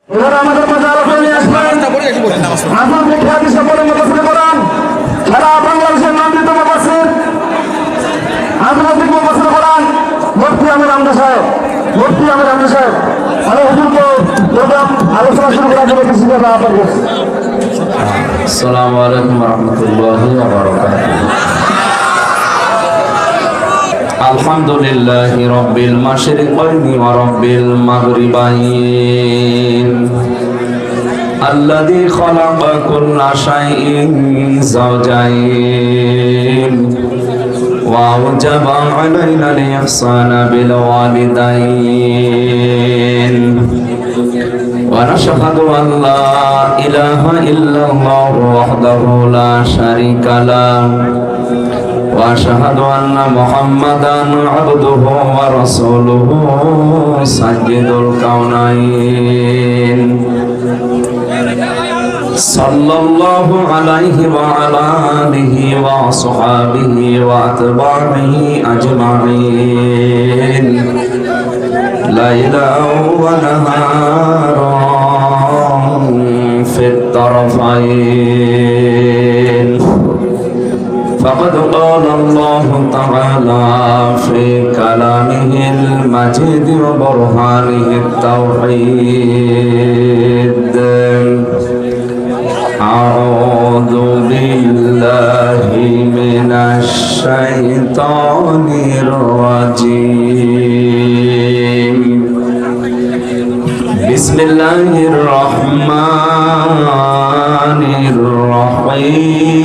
এবার আমাদের মাঝে আলোচনা নিয়ে আসবেন আমাদের খ্যাতি সম্পন্ন মুফাসসির কোরআন সারা বাংলাদেশের নন্দিত মুফাসসির আন্তর্জাতিক মুফাসসির কোরআন মুফতি আমির হামজা সাহেব আমি হুজুরকে প্রোগ্রাম আলোচনা শুরু করার জন্য কিছু কথা আহ্বান করছি। আসসালামু আলাইকুম ওয়া রাহমাতুল্লাহি ওয়া বারাকাতুহু। আলহামদুলিল্লাহি রাব্বিল মাশরিকাইনি ওয়া রাব্বিল মাগরিবাইন আল্লাযী খালাকা কুল্লা শাইইন যাওজাইন ওয়া আওজাবা আলাইনা আল-ইহসানা বিল ওয়ালিদাইন ونشهد أن لا إله إلا الله وحده لا شريك له وأشهد أن محمدا عبده ورسوله سيد الكونين صلى الله عليه وعلى آله وصحبه وأتباعه أجمعين ليلا ونهارا في الطرفين فقد قال الله تعالى في كلامه المجيد وبرهانه التوحيد أعوذ بالله من الشيطان الرجيم بسم الله الرحمن الرحيم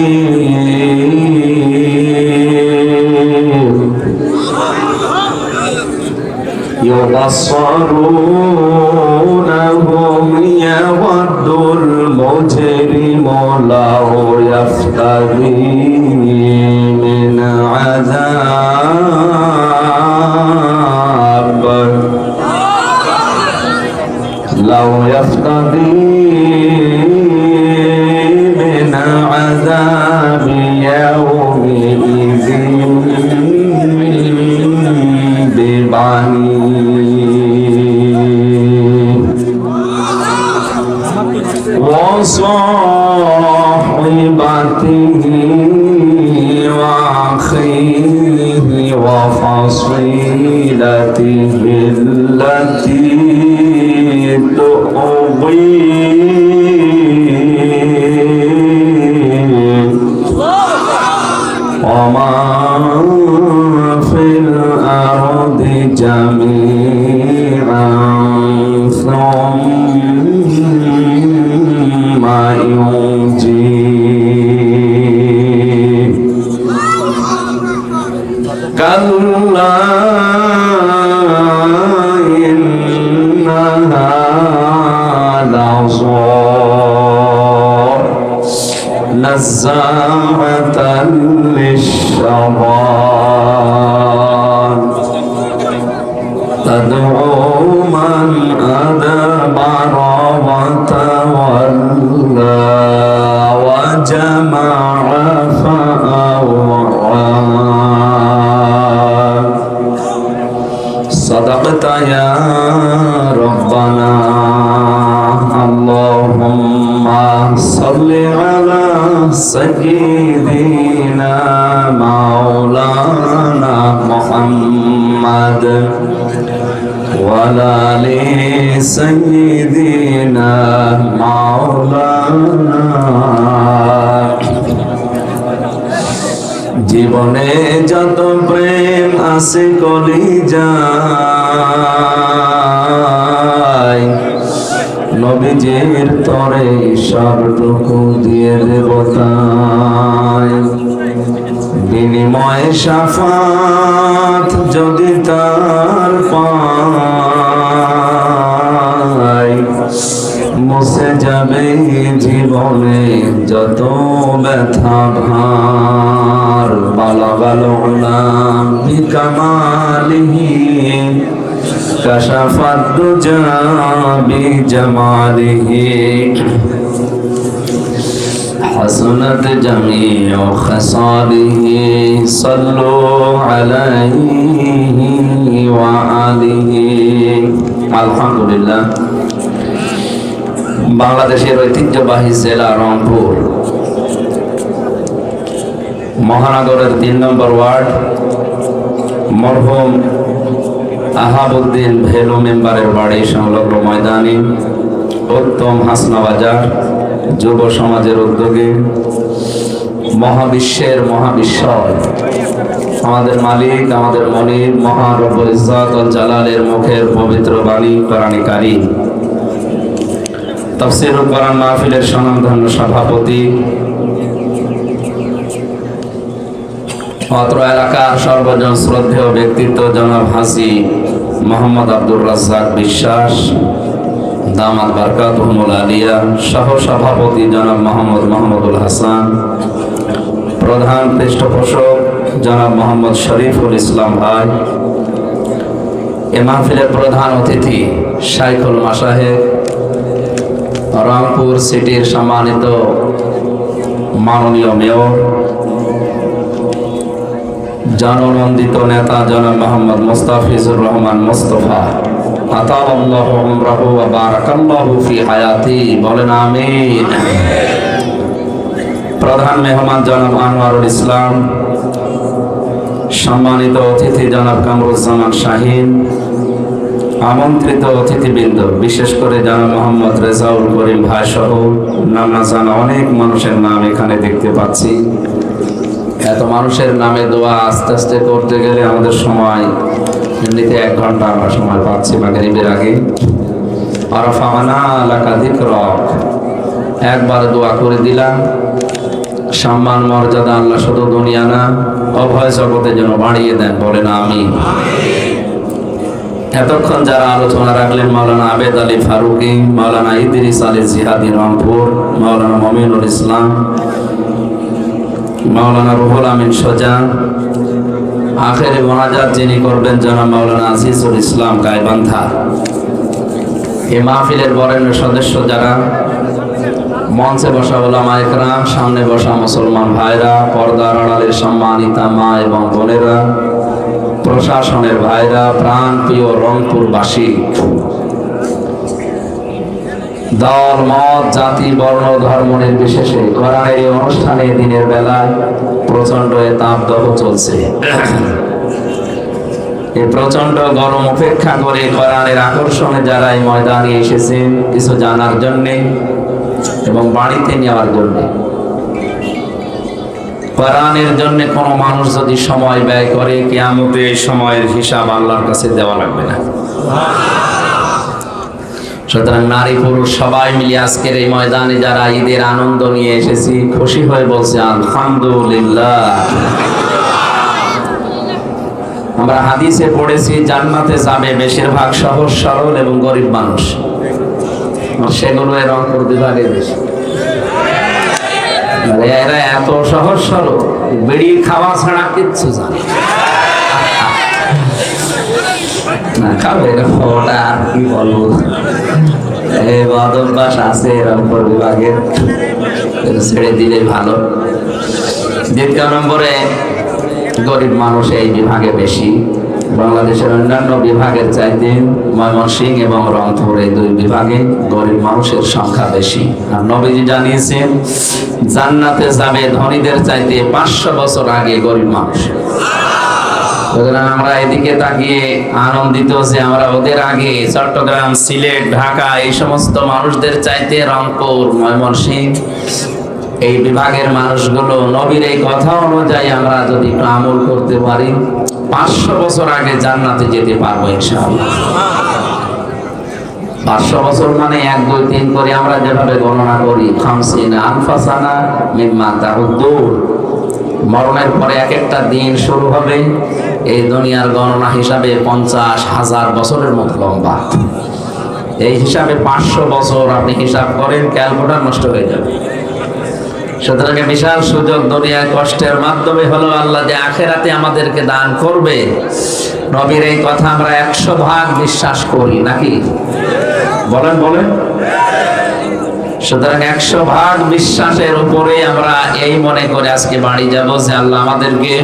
يبصرونهم يود المجرم لو يفتدي من عذاب لو يفتدي من عذاب يومئذ ببنيه وصاحبته وأخيه وفصيلته التي تؤويه ومن في الأرض جميعا ثم ينجيه كلا إنها لظى نزاعة للشرى تدعو من أدبر وتولى وجمع فأوعى صدقت يا ربنا اللهم صل على سيدنا مولانا محمد وعلى آل سيدنا مولانا জীবনে যত প্রেম আছে কলিজায় নবীজির তরে সবটুকু দিয়ে দেব তাই বিনিময়ে শাফাত যদি তার পাই মুছে যাবে জীবনে যত ব্যথা ভার বালাগাল উলাম বিকামালিহি কাশাফাত দুজা বিজামালিহি حسنت جميع خصاله صلوا عليه وآله الحمد لله বাংলাদেশের ঐতিহ্যবাহী জেলা রংপুর মহানগরের ৩ নম্বর ওয়ার্ড মরহুম আহাবউদ্দিন ভেলু মেম্বারের বাড়ি সংলগ্ন ময়দানে উত্তম হাসনাবাজার যুব সমাজের উদ্যোগে মহাবিশ্বের মহাবিশ্বর আমাদের মালিক আমাদের মনিব মহান রব্বুল ইজ্জত ওয়াল জালালের মুখের পবিত্র বাণী কোরআনে কারীম তাফসীরুল কোরআন মাহফিলের স্বনামধন্য সভাপতি অত্র এলাকার সর্বজন শ্রদ্ধেয় ব্যক্তিত্ব জনাব হাজী মোহাম্মদ আব্দুর রাজ্জাক বিশ্বাস দামাত বারকাতুহুমুল আলিয়া, সহ সভাপতি জনাব মোহাম্মদ মাহমুদুল হাসান, প্রধান পৃষ্ঠপোষক জনাব মোহাম্মদ শরীফুল ইসলাম ভাই, এ মাহফিলের প্রধান অতিথি শাইখুল মাশায়েখ, রংপুর সিটির সম্মানিত মাননীয় মেয়র, জননন্দিত নেতা জনাব মোহাম্মদ মুস্তাফিজুর রহমান মুস্তফা, আতাল্লাহু উমরাহু ওয়া বারাকাল্লাহু ফি হায়াতি, বলেন আমিন। প্রধান মেহমান জনাব আনোয়ারুল ইসলাম, সম্মানিত অতিথি জনাব কামরুজ্জামান শাহীন, আমন্ত্রিত অতিথিবৃন্দ বিশেষ করে জনাব মোহাম্মদ রেজাউল করিম ভাই সহ নাম না জানা অনেক মানুষের নাম এখানে দেখতে পাচ্ছি। এত মানুষের নামে দোয়া আস্তে আস্তে করতে গেলে আমাদের সময় এমনিতে 1 ঘন্টা আমরা সময় পাচ্ছি মাগরিবের আগে। আরাফানা লাকা যিকরাক, একবার দোয়া করে দিলাম, সম্মান মর্যাদা আল্লাহ শুধু দুনিয়া না অভয় জগতে যেন বাড়িয়ে দেন, বলেন আমিন। এতক্ষণ যারা আলোচনা রাখলেন মাওলানা আবেদ আলী ফারুকি, মাওলানা ইদ্রিস আলী জিহাদি রংপুর, মাওলানা মমিনুল ইসলাম, মাওলানা রুহুল আমিন সোজা, আখেরি মোনাজাত যিনি করবেন জনাব মাওলানা আজিজুল ইসলাম গাইবান্ধা, এই মাহফিলের বরেণ্য সদস্য যারা, মঞ্চে বসা ওলামায়ে কেরাম, সামনে বসা মুসলমান ভাইরা, পর্দার আড়ালের সম্মানিতা মা এবং বোনেরা, প্রশাসনের ভাইরা, প্রাণ প্রিয় রংপুরবাসী, দল মত জাতি বর্ণ ধর্ম নির্বিশেষে কোরআনের এই অনুষ্ঠানে দিনের বেলায় প্রচন্ড তাপদাহ চলছে। এই প্রচন্ড গরম উপেক্ষা করে কোরআনের আকর্ষণে যারা এই ময়দানে এসেছেন কিছু জানার জন্যে এবং বাড়িতে নেওয়ার জন্যে, কোরআনের জন্য কোনো মানুষ যদি সময় ব্যয় করে কিয়ামতে এই সময়ের হিসাব আল্লাহর কাছে দেওয়া লাগবে না। সুতরাং নারী পুরুষ সবাই মিলে আজকের এই ময়দানে যারা ঈদের আনন্দ নিয়ে এসেছি, খুশি হয়ে বলছে আলহামদুলিল্লাহ। আমরা হাদিসে পড়েছি জান্নাতে যাবে বেশিরভাগ সহজ সরল এবং গরিব মানুষ, সেগুলো এর রংপুর বিভাগে বেশি। এরা এত সহজ সরল, বেড়ি খাওয়া ছাড়া কিচ্ছু জানে না, খাবে ওটা কি বলবো, এই বদভ্যাস আছে রংপুর বিভাগের, ছেড়ে দিলে ভালো। 2 নম্বরে গরিব মানুষ এই বিভাগে বেশি। বাংলাদেশের অন্যান্য বিভাগের চাইতে ময়মনসিংহ এবং রংপুর এই 2 বিভাগে গরিব মানুষের সংখ্যা বেশি। আর নবীজি জানিয়েছেন জান্নাতে যাবে ধনীদের চাইতে 500 বছর আগে গরিব মানুষ। সুতরাং আমরা এদিকে তাকিয়ে আনন্দিত যে আমরা ওদের আগে চট্টগ্রাম, সিলেট, ঢাকা এই সমস্ত মানুষদের চাইতে রংপুর, ময়মনসিংহ এই বিভাগের মানুষগুলো নবীর এই কথা অনুযায়ী আমরা যদি একটু আমল করতে পারি 500 বছর আগে জান্নাতে যেতে পারবো ইনশাআল্লাহ। 500 বছর মানে 1 2 3 করে আমরা যেভাবে গণনা করি, 50 আনফাসানা মিম্মা তাউদ্দুন, মরণের পরে এক একটা দিন শুরু হবে এই দুনিয়ার গণনা হিসাবে 50,000 বছরের মতো লম্বা। এই হিসাবে 500 বছর আপনি হিসাব করেন, ক্যালকুলেটর নষ্ট হয়ে যাবে। সুতরাং বিশাল সুযোগ, দুনিয়ার কষ্টের মাধ্যমে হলো আল্লাহ যে আখেরাতে আমাদেরকে দান করবে, নবীর এই কথা আমরা 100 ভাগ বিশ্বাস করি নাকি? বলেন বলেন। সুতরাং 100 ভাগ বিশ্বাসের উপরে আমরা এই মনে করে আজকে বাড়ি যাব যে আল্লাহ আমাদেরকে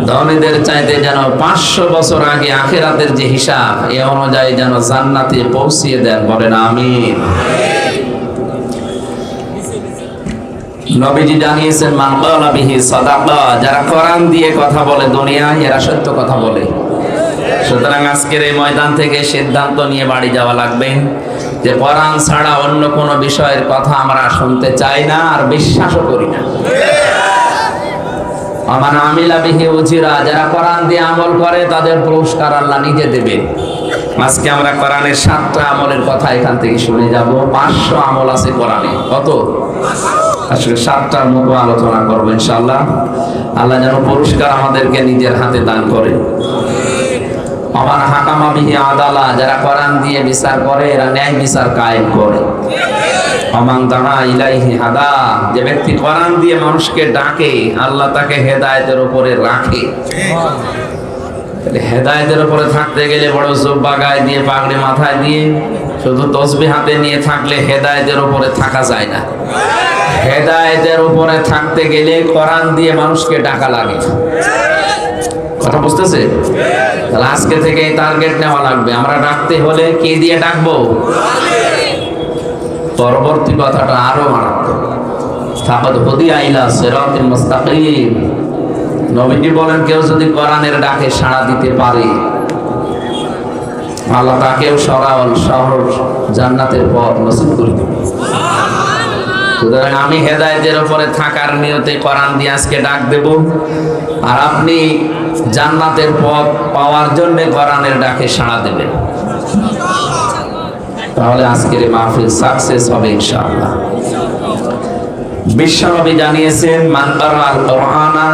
ধনীদের চাইতে যেন 500 বছর আগে আখেরাতের যে হিসাব এ অনুযায়ী যেন জান্নাতে পৌঁছিয়ে দেন, বলেন আমিন। নবীজি জানিয়েছেন মান ক্বালা বিহি সাদাকা, যারা কোরআন দিয়ে কথা বলে দুনিয়ায় এরা সত্য কথা বলে। সুতরাং আজকের এই ময়দান থেকে সিদ্ধান্ত নিয়ে বাড়ি যাওয়া লাগবে যে কোরআন ছাড়া অন্য কোনো বিষয়ের কথা আমরা শুনতে চাই না আর বিশ্বাসও করি না। আমান আমিলা বিহি উজিরা, যারা কোরআন দিয়ে আমল করে তাদের পুরস্কার আল্লাহ নিজে দেবেন। আজকে আমরা কোরআনের 7টা আমলের কথা এখান থেকে শুনে যাব। 500 আমল আছে কোরআনে। কত? আসলে 7টার মতো আলোচনা করবো ইনশাআল্লাহ। আল্লাহ যেন পুরস্কার আমাদেরকে নিজের হাতে দান করে। আমার হাকামা বিহি আদালা, যারা কোরআন দিয়ে বিচার করে এরা ন্যায় বিচার কায়েম করে। আমান দানা ইলাইহি হাদা, যে ব্যক্তি কোরআন দিয়ে মানুষকে ডাকে আল্লাহ তাকে হেদায়েতের উপরে রাখে। হেদায়েতের উপরে থাকতে গেলে বড় জুব্বা গায়ে দিয়ে পাগড়ি মাথায় দিয়ে শুধু তসবিহ হাতে নিয়ে থাকলে হেদায়েতের উপরে থাকা যায় না। হেদায়েতের উপরে থাকতে গেলে কোরআন দিয়ে মানুষকে ডাকা লাগে। কথা বুঝতেছে? তাহলে আজকে থেকে টার্গেট নেওয়া লাগবে। আমরা ডাকতে হলে কি দিয়ে ডাকবো? পরবর্তী কথাটা আরো মারাত্মক। ফাকাদ হুদিয়া ইলা সিরাতিল মুস্তাকিম, নবীজি বলেন কেউ যদি কোরআনের ডাকে সাড়া দিতে পারে আল্লাহ তাকেও সরল সহজ জান্নাতের পথ নসিব করে দেবে। সুতরাং আমি হেদায়েতের উপরে থাকার নিয়তে কোরআন দিয়ে আজকে ডাক দেব, আর আপনি জান্নাতের পথ পাওয়ার জন্য কোরআনের ডাকে সাড়া দেবেন। তাহলে আজকের এই মাহফিল সাকসেস হবে ইনশাআল্লাহ। বিশ্বনবী জানিয়েছেন মান কারাআল কুরআনা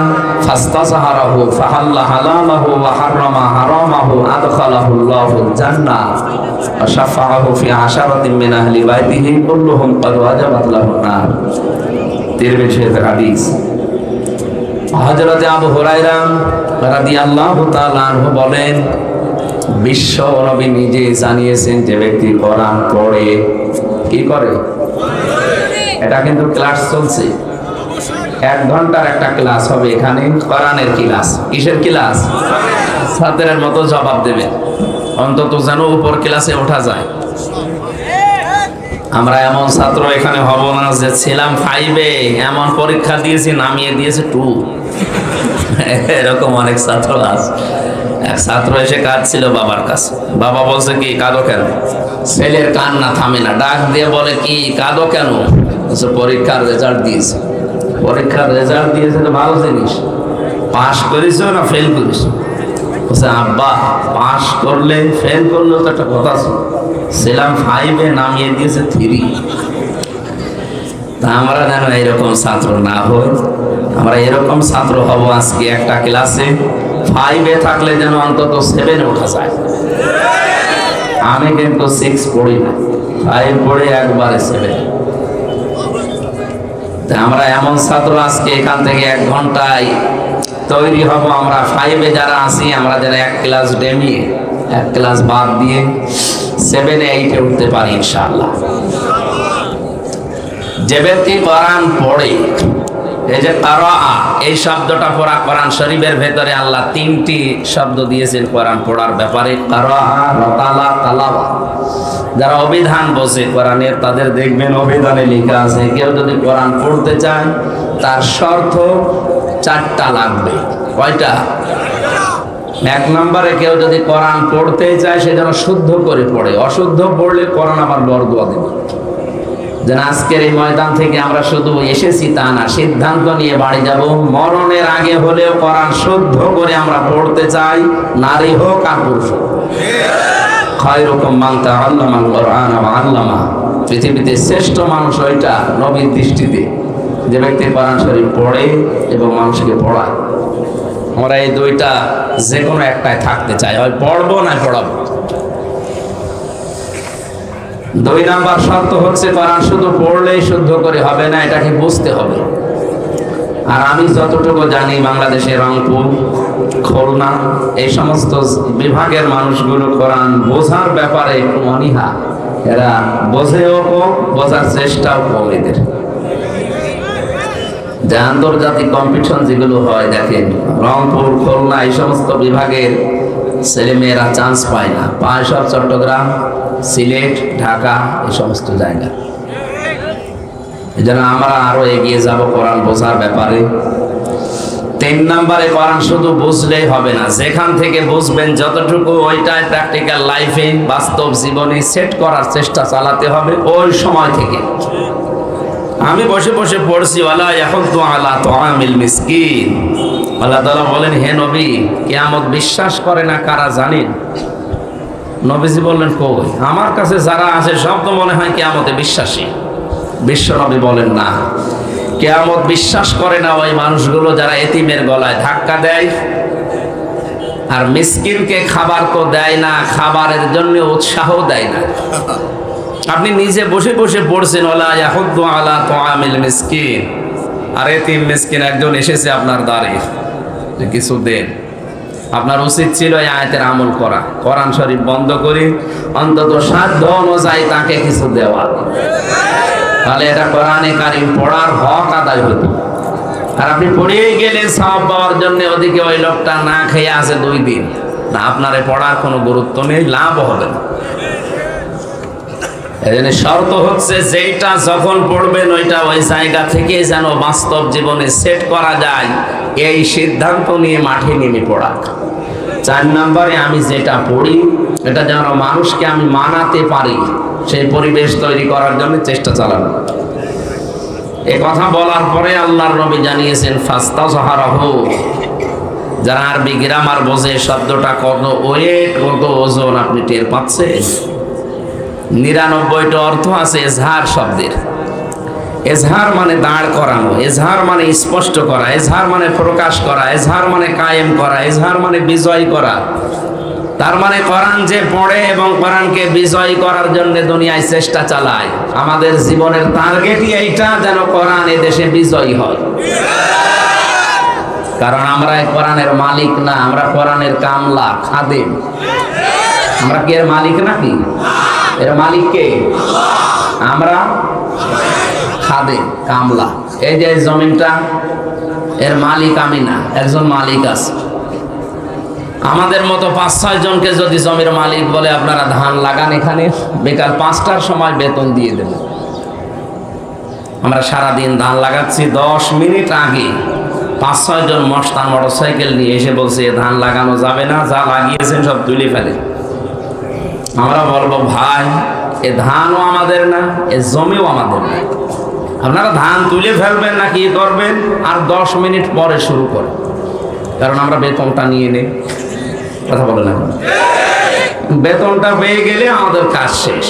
ফাস্তাযহারাহু ফাহাল্লা হালালাহু ওয়া হারামা হারামাহু আদখালাহুল্লাহুল জান্নাহ ওয়া শাফাআহু ফি আশারাতিন মিন আহলি বাইতিহি কুল্লুহুম ক্বাদ ওয়াজাবাত লাহুন নার। তিরমিজির হাদিস। হযরত আবু হুরায়রা রাদিয়াল্লাহু তাআলা আনহু বলেন বিশ্ব নবী নিজে জানিয়েছেন যে ব্যক্তি কোরআন পড়ে কি করে, এটা কিন্তু ক্লাস চলছে, 1 ঘন্টার একটা ক্লাস হবে এখানে, কোরআনের ক্লাস। কিসের ক্লাস? ছাত্রের মতো জবাব দেবে, অন্তত যেন উপর ক্লাসে ওঠা যায়। আমরা এমন ছাত্র এখানে হব না যে ছিলাম 5-এ এমন পরীক্ষা দিয়েছি নামিয়ে দিয়েছে 2। এরকম অনেক ছাত্র আছে। এক ছাত্র এসে কাঁদছিল বাবার কাছে। বাবা বলছে কি কাঁদো কেন? ছেলের কান্না থামে না, ডাক দিয়ে বলে কি কাঁদো কেন? পরীক্ষার রেজাল্ট দিয়েছে। পরীক্ষার রেজাল্ট দিয়েছে তো ভালো জিনিস, পাস করেছো না ফেল করেছো? বলছে আব্বা পাস করলে ফেল করলেও তো একটা কথা ছিল, ছিলাম 5-এ নামিয়ে দিয়েছে 3। তা আমরা যেন এরকম ছাত্র না হই, আমরা এরকম ছাত্র হব আজকে একটা ক্লাসে 5-এ থাকলে যেন অন্তত 7-এ ওঠা যায়। আমি কিন্তু 6 পড়ি না, 5 পড়ে একবারে 7। আমরা এমন ছাত্র আজকে এখান থেকে 1 ঘন্টায় তৈরি হব। আমরা 5-এ যারা আছি আমরা যারা 1 ক্লাস ডেমিয়ে 1 ক্লাস বাদ দিয়ে 7-এ 8-এ উঠতে পারি ইনশাআল্লাহ। যে ব্যক্তি কোরআন পড়ে, এই যে কারাআ এই শব্দটা পড়া কোরআন শরীফের ভেতরে আল্লাহ 3টি শব্দ দিয়েছেন কোরআন পড়ার ব্যাপারে। কারাআ, রাতালা, তালাওয়া। যারা অভিধান বোঝে কোরআনের তাদের দেখবেন অভিধানে লেখা আছে কেউ যদি কোরআন পড়তে চায় তার শর্ত 4টা লাগবে। কয়টা? 1 নম্বরে কেউ যদি কোরআন পড়তে চায় সে যেন শুদ্ধ করে পড়ে, অশুদ্ধ পড়লে কোরআন আবার বরদোয়া দেবে। যেন আজকের এই ময়দান থেকে আমরা শুধু এসেছি তা না, সিদ্ধান্ত নিয়ে বাড়ি যাব, মরণের আগে হলেও কোরআন শুদ্ধ করে আমরা পড়তে চাই, নারী হোক আর পুরুষ হোক। খায়রুকুম মান তাআল্লামাল কুরআন ওয়া আল্লামা। পৃথিবীতে শ্রেষ্ঠ মানুষ ওইটা নবীর দৃষ্টিতে যে ব্যক্তি কোরআন শরীফ পড়ে এবং মানুষকে পড়ায়। আমরা এই 2টা যে কোনো একটাই থাকতে চাই, হয় পড়বো না পড়াবো। 2 নাম্বার শর্ত হচ্ছে কোরআন শুধু পড়লেই শুদ্ধ করে হবে না, এটাকে বুঝতে হবে। আর আমি যতটুকু জানি বাংলাদেশের রংপুর, খুলনা এই সমস্ত বিভাগের মানুষগুলো কোরআন বোঝার ব্যাপারে একটু অনীহা, এরা বোঝেও কম, বোঝার চেষ্টাও কম এদের। যে আন্তর্জাতিক কম্পিটিশন যেগুলো হয় দেখেন, রংপুর, খুলনা এই সমস্ত বিভাগের ছেলেমেয়েরা চান্স পায় না, পায় সব চট্টগ্রাম, সিলেট, ঢাকা এই সমস্ত জায়গা। এজন্য আমরা আরো এগিয়ে যাব কোরআন বোঝার ব্যাপারে। 3 নম্বরে কোরআন শুধু বুঝলেই হবে না, যেখান থেকে বুঝবেন যতটুকু ওইটাই প্র্যাকটিক্যাল লাইফে বাস্তব জীবনে সেট করার চেষ্টা চালাতে হবে ওই সময় থেকে। আমি বসে বসে পড়ছি ওয়ালা ইয়াহুদ্দু আলা তুআমিল মিসকিন। আল্লাহ তাআলা বলেন, হে নবী, কিয়ামত বিশ্বাস করে না কারা জানেন? নবীজি বললেন, কই? আমার কাছে যারা আছে সব তো মনে হয় কিয়ামতে বিশ্বাসী। বিশ্ব নবী বলেন, না, কিয়ামত বিশ্বাস করে না ওই মানুষগুলো যারা এতিমের গলায় ধাক্কা দেয় আর মিসকিনকে খাবার তো দেয় না, খাবারের জন্য উৎসাহ দেয় না। আপনি নিজে বসে বসে পড়ছেন ওয়ালা ইয়াহুদ্দু আলা তুআমিল মিসকিন, আর এতিম মিসকিন একজন এসেছে আপনার দ্বারে যে কিছু দেন। আপনার উচিত ছিল এই আয়াতের আমল করা, কোরআন শরীফ বন্ধ করে অন্তত সাধ্য অনুযায়ী তাকে কিছু দেওয়া। তাহলে এটা কোরআনে কারিম পড়ার হক আদায় হতো। আর আপনি পড়েই গেলেন সওয়াব পাওয়ার জন্য, ওদিকে ওই লোকটা না খেয়ে আছে 2 দিন, না, আপনার পড়ার কোনো গুরুত্ব নেই, লাভ হবে না। এজন্য শর্ত হচ্ছে যেটা যখন পড়বেন ওইটা ওই জায়গা থেকে যেন বাস্তব জীবনে সেট করা যায়, এই সিদ্ধান্ত নিয়ে মাঠে নেমে পড়া। 4 নম্বরে আমি যেটা পড়ি এটা যেন মানুষকে আমি মানাতে পারি, সেই পরিবেশ তৈরি করার জন্য চেষ্টা চালানো। এ কথা বলার পরে আল্লাহর নবী জানিয়েছেন ফাস্তাযহারাহু। যারা আরবি গ্রামার বোঝে, শব্দটা কত ওয়েট, কত ওজন আপনি টের পাচ্ছেন? 99টা অর্থ আছে এজহার শব্দের। এজহার মানে দাঁড় করানো, এজহার মানে স্পষ্ট করা, এজহার মানে প্রকাশ করা, এজহার মানে কায়েম করা, এজহার মানে বিজয় করা। তার মানে কোরআন যে পড়ে এবং কোরআনকে বিজয় করার জন্য দুনিয়ায় চেষ্টা চালায়, আমাদের জীবনের টার্গেটই এইটা, যেন কোরআন এ দেশে বিজয়ী হয়। কারণ আমরা কোরআনের মালিক না, আমরা কোরআনের কামলা, খাদেম। আমরা কি এর মালিক নাকি? এর মালিক কে? আমরা খাদেম, কামলা। এই যে জমিনটা, এর মালিক আমি না, একজন মালিক আছে। আমাদের মতো 5-6 জনকে যদি জমির মালিক বলে আপনারা ধান লাগান, এখানে বিকাল 5টার সময় বেতন দিয়ে দেবেন। আমরা সারাদিন ধান লাগাচ্ছি, 10 মিনিট আগে 5-6 জন মস্তান মোটরসাইকেল নিয়ে এসে বলছে ধান লাগানো যাবে না, যা লাগিয়েছেন সব তুলে ফেলে। আমরা বলবো, ভাই, এ ধানও আমাদের না, এ জমিও আমাদের না, আপনারা ধান তুলে ফেলবেন না কি করবেন, আর 10 মিনিট পরে শুরু করেন, কারণ আমরা বেতনটা নিয়ে নেই। কথা বলে না, বেতনটা পেয়ে গেলে আমাদের কাজ শেষ।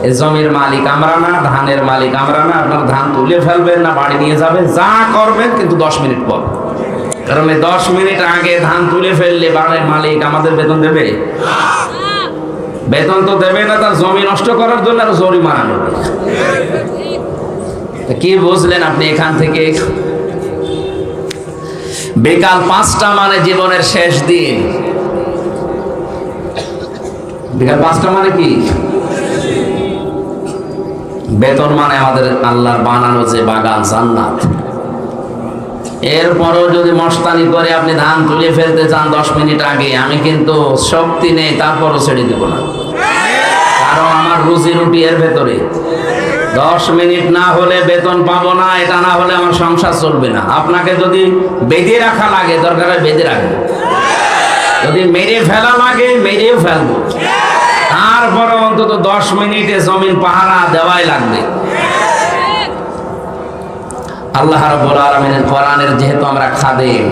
এ জমির মালিক আমরা না, ধানের মালিক আমরা না, আপনারা ধান তুলে ফেলবেন না বাড়ি নিয়ে যাবেন, যা করবেন, কিন্তু 10 মিনিট পর। কারণ এই 10 মিনিট আগে ধান তুলে ফেললে বাড়ির মালিক আমাদের বেতন দেবে? বেতন তো দেবে না, তার জমি নষ্ট করার জন্য আরো জরিমানা নেবে। কি বুঝলেন আপনি এখান থেকে? বিকাল 5টা মানে জীবনের শেষ দিন। বিকাল 5টা মানে কি? বেতন মানে আমাদের আল্লাহর বানানো যে বাগান, জান্নাত। এরপরও যদি মস্তানি করে আপনি ধান তুলে ফেলতে চান 10 মিনিট আগে, আমি কিন্তু শক্তি নেই, তারপরও ছেড়ে দেব না। কারণ আমার রুজি রুটি এর ভেতরে। 10 মিনিট না হলে বেতন পাবো না, এটা না হলে আমার সংসার চলবে না। আপনাকে যদি বেঁধে রাখা লাগে, দরকার হয় বেঁধে রাখবো। যদি মেরে ফেলা লাগে, মেরেও ফেলবো। তারপরে অন্তত 10 মিনিটে জমিন পাহারা দেওয়াই লাগবে। আল্লাহ রাব্বুল আলামিনের কোরআনের যেহেতু আমরা খাদেম,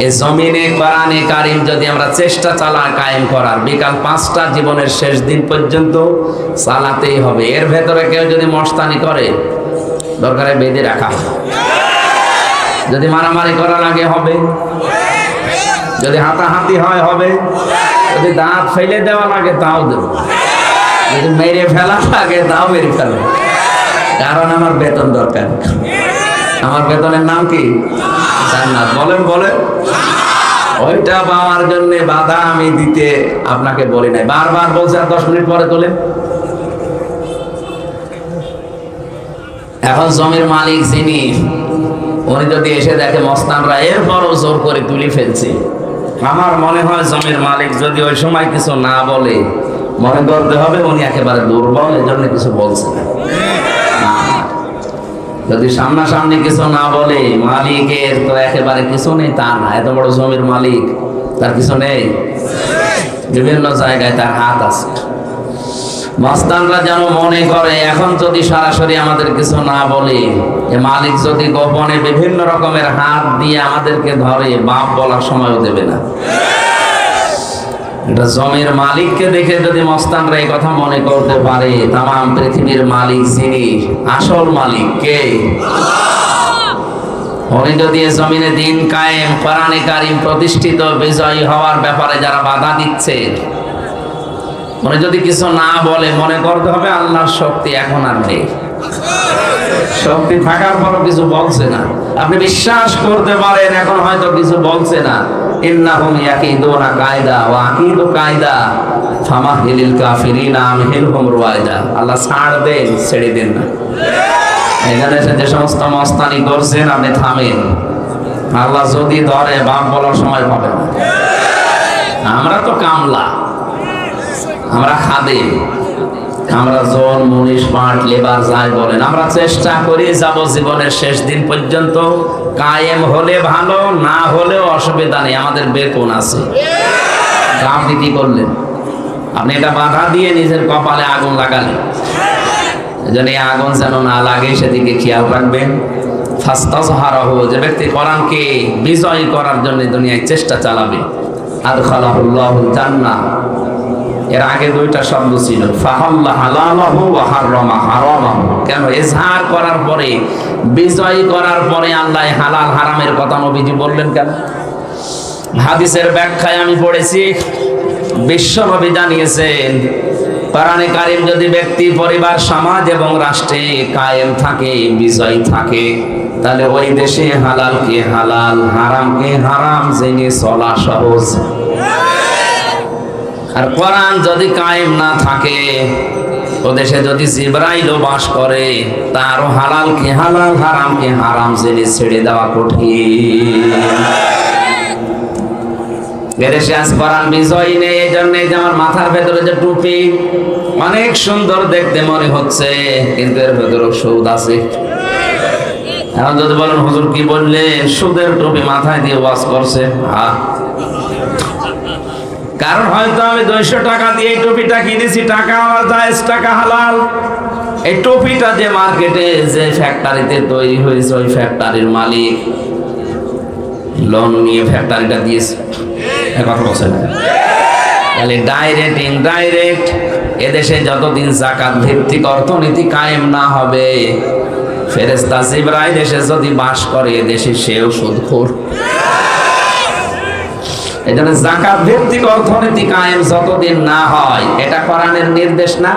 এই জমিনে কোরআনে কারিম যদি আমরা চেষ্টা চালাই কায়েম করার, বিকাল 5টা জীবনের শেষ দিন পর্যন্ত চালাতেই হবে। এর ভেতরে কেউ যদি মস্তানি করে, দরকারে বেঁধে রাখা হবে। যদি মারামারি করা লাগে হবে, যদি হাতাহাতি হয় হবে, যদি দাঁত ফেলে দেওয়া লাগে তাও দেব, যদি মেরে ফেলা লাগে তাও মেরে ফেলবে। কারণ আমার বেতন দরকার। আমার বেতনের নাম কি? জান্নাত। বলেন বলেন। ওইটা পাওয়ার জন্য বাধা আমি দিতে আপনাকে বলি নাই, বারবার বলছে আর 10 মিনিট পরে তোলেন। এখন জমির মালিক যিনি, উনি যদি এসে দেখে মস্তানরা এরপরও জোর করে তুলে ফেলছে, আমার মনে হয় জমির মালিক যদি ওই সময় কিছু না বলে, মনে করতে হবে উনি একেবারে দুর্বল, এই জন্য কিছু বলছে না। যদি সামনাসামনি কিছু না বলে, মালিকের তো একেবারে কিছু নেই তা না, এত বড় জমির মালিক, তার কিছু নেই? বিভিন্ন জায়গায় তার হাত আছে। মস্তানরা যেন মনে করে এখন যদি সরাসরি আমাদের কিছু না বলে, এ মালিক যদি গোপনে বিভিন্ন রকমের হাত দিয়ে আমাদেরকে ধরে, বাপ বলার সময়ও দেবে না। এটা জমির মালিককে দেখে যদি মস্তানরা এই কথা মনে করতে পারে, তামাম পৃথিবীর মালিক যিনি, আসল মালিক কে? উনি যদি এ জমিনে দিন কায়েম, কোরআনে কারিম প্রতিষ্ঠিত, বিজয়ী হওয়ার ব্যাপারে যারা বাধা দিচ্ছে, উনি যদি কিছু না বলে, মনে করতে হবে আল্লাহর শক্তি এখন আর নেই। শক্তি থাকার পরও কিছু বলছে না। আপনি বিশ্বাস করতে পারেন এখন হয়তো কিছু বলছে না। ইন্নাহুম ইয়াকিদুনা কায়দা ওয়া আকিদু কায়দা ফামাহিলিল কাফিরিনা আমহিলহুম রুয়াইদা। আল্লাহ ছাড় দেন, ছেড়ে দেন না। এখানে যে সমস্ত মস্তানি করছেন, আপনি থামেন। আল্লাহ যদি ধরে, বাপ বলার সময় পাবে না। আমরা তো কামলা, আমরা খাদেম, আমরা জন, মুনিশ, পাট, লেবার যাই বলেন, আমরা চেষ্টা করি যাব জীবনের শেষ দিন পর্যন্ত কায়েম হলে ভালো, না হলেও অসুবিধা নেই, আমাদের বেতন আছে। আপনি কি করলেন? আপনি এটা বাধা দিয়ে নিজের কপালে আগুন লাগালেন। এজন্য এই আগুন যেন না লাগে সেদিকে খেয়াল রাখবেন। ফাস্তাজহারাহু, যে ব্যক্তি কোরআনকে বিজয় করার জন্য দুনিয়ায় চেষ্টা চালাবে, আদখালাহুল্লাহুল জান্নাহ। এর আগে দুইটা শব্দ ছিল, ফাহাল্লা হালালাহু ওয়া হারামা হারামাহু। কেন? ইজহার করার পরে, বিজয় করার পরে আল্লাহ হালাল হারামের কথা নবীজি বললেন কেন? হাদিসের ব্যাখ্যায় আমি পড়েছি, বিশ্ব নবী জানিয়েছেন, কোরআনে কারিম যদি ব্যক্তি, পরিবার, সমাজ এবং রাষ্ট্রে কায়েম থাকে, বিজয় থাকে, তাহলে ওই দেশে হালালকে হালাল, হারামকে হারাম জেনে চলা সহজ। আর কোরআন যদি কায়েম না থাকে, ও দেশে যদি জিবরাইলও বাস করে, তারও হালালকে হালাল, হারামকে হারাম জেনে ছেড়ে দেওয়া কঠিন। এদেশে আজ কোরআন বিজয় নেই। এই জন্য যে আমার মাথার ভেতরে যে টুপি, অনেক সুন্দর দেখতে মনে হচ্ছে, কিন্তু এর ভেতরে সুদ আছে। এখন যদি বলেন হুজুর কি বললেন, সুদের টুপি মাথায় দিয়ে ওয়াজ করছে, কারণ হয়তো আমি 200 টাকা দিয়ে এই টুপিটা কিনেছি, টাকা আমার জায়েজ, টাকা হালাল। এই টুপিটা যে মার্কেটে, যে ফ্যাক্টরিতে তৈরি হয়েছে, ওই ফ্যাক্টরির মালিক লোন নিয়ে ফ্যাক্টরিটা দিয়েছে। কথা বলছেন? তাহলে ডাইরেক্ট, ইনডাইরেক্ট, এদেশে যতদিন যাকাত ভিত্তিক অর্থনীতি কায়েম না হবে, ফেরেশতা জিবরাইল এসে যদি বাস করে এদেশে, সেও সুদখোর। এই জন্য যাকাত ভিত্তিক অর্থনীতি কায়েম যতদিন না হয়, এটা কোরআনের নির্দেশ না?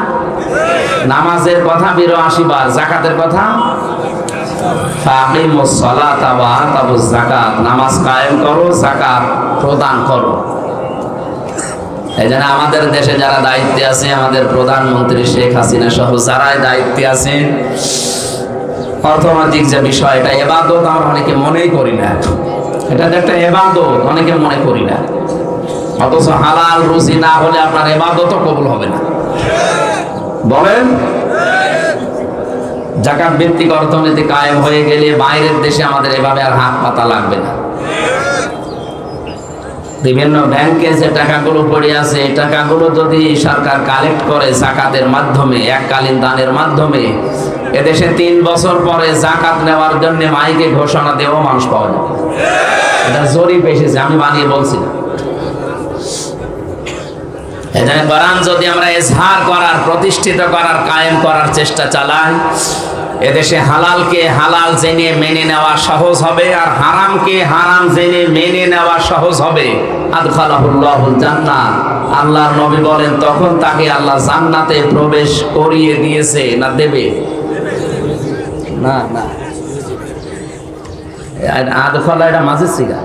নামাজের কথা 82 বার, যাকাতের কথা ফাকিমুস সালাতা ওয়া আতাবুজ যাকাত, নামাজ কায়েম করো, যাকাত প্রদান করো। এই জন্য আমাদের দেশে যারা দায়িত্বে আছে, আমাদের প্রধানমন্ত্রী শেখ হাসিনা সহ যারাই দায়িত্বে আছেন, অর্থনৈতিক যে বিষয়, এটা ইবাদত আমরা অনেকে মনেই করি না। এটা একটা ইবাদত, অনেকে মনে করি না। অথচ হালাল রুজি না হলে আপনার ইবাদতও কবুল হবে না। বলেন, যাকাত ভিত্তিক অর্থনীতি কায়েম হয়ে গেলে বাইরের দেশে আমাদের এভাবে আর হাত পাতা লাগবে না। বিভিন্ন ব্যাংকে যে টাকাগুলো পড়ে আছে, এই টাকাগুলো যদি সরকার কালেক্ট করে যাকাতের মাধ্যমে, এককালীন দানের মাধ্যমে, এদেশে 3 বছর পরে যাকাত নেওয়ার জন্য মাইকে ঘোষণা দেওয়া মানুষ পাওয়া যাবে। এটা জরিপ এসেছে, আমি বানিয়ে বলছি না। এজন্য কোরআন যদি আমরা ইজহার করার, প্রতিষ্ঠিত করার, কায়েম করার চেষ্টা চালাই, এদেশে হালালকে হালাল জেনে মেনে নেওয়া সহজ হবে, আর হারামকে হারাম জেনে মেনে নেওয়া সহজ হবে। আদখালাহুল্লাহুল জান্নাহ, আল্লাহর নবী বলেন, তখন তাকে আল্লাহ জান্নাতে প্রবেশ করিয়ে দিয়েছে, না দেবে? না না, আদখালা এটা মাঝে সিগা,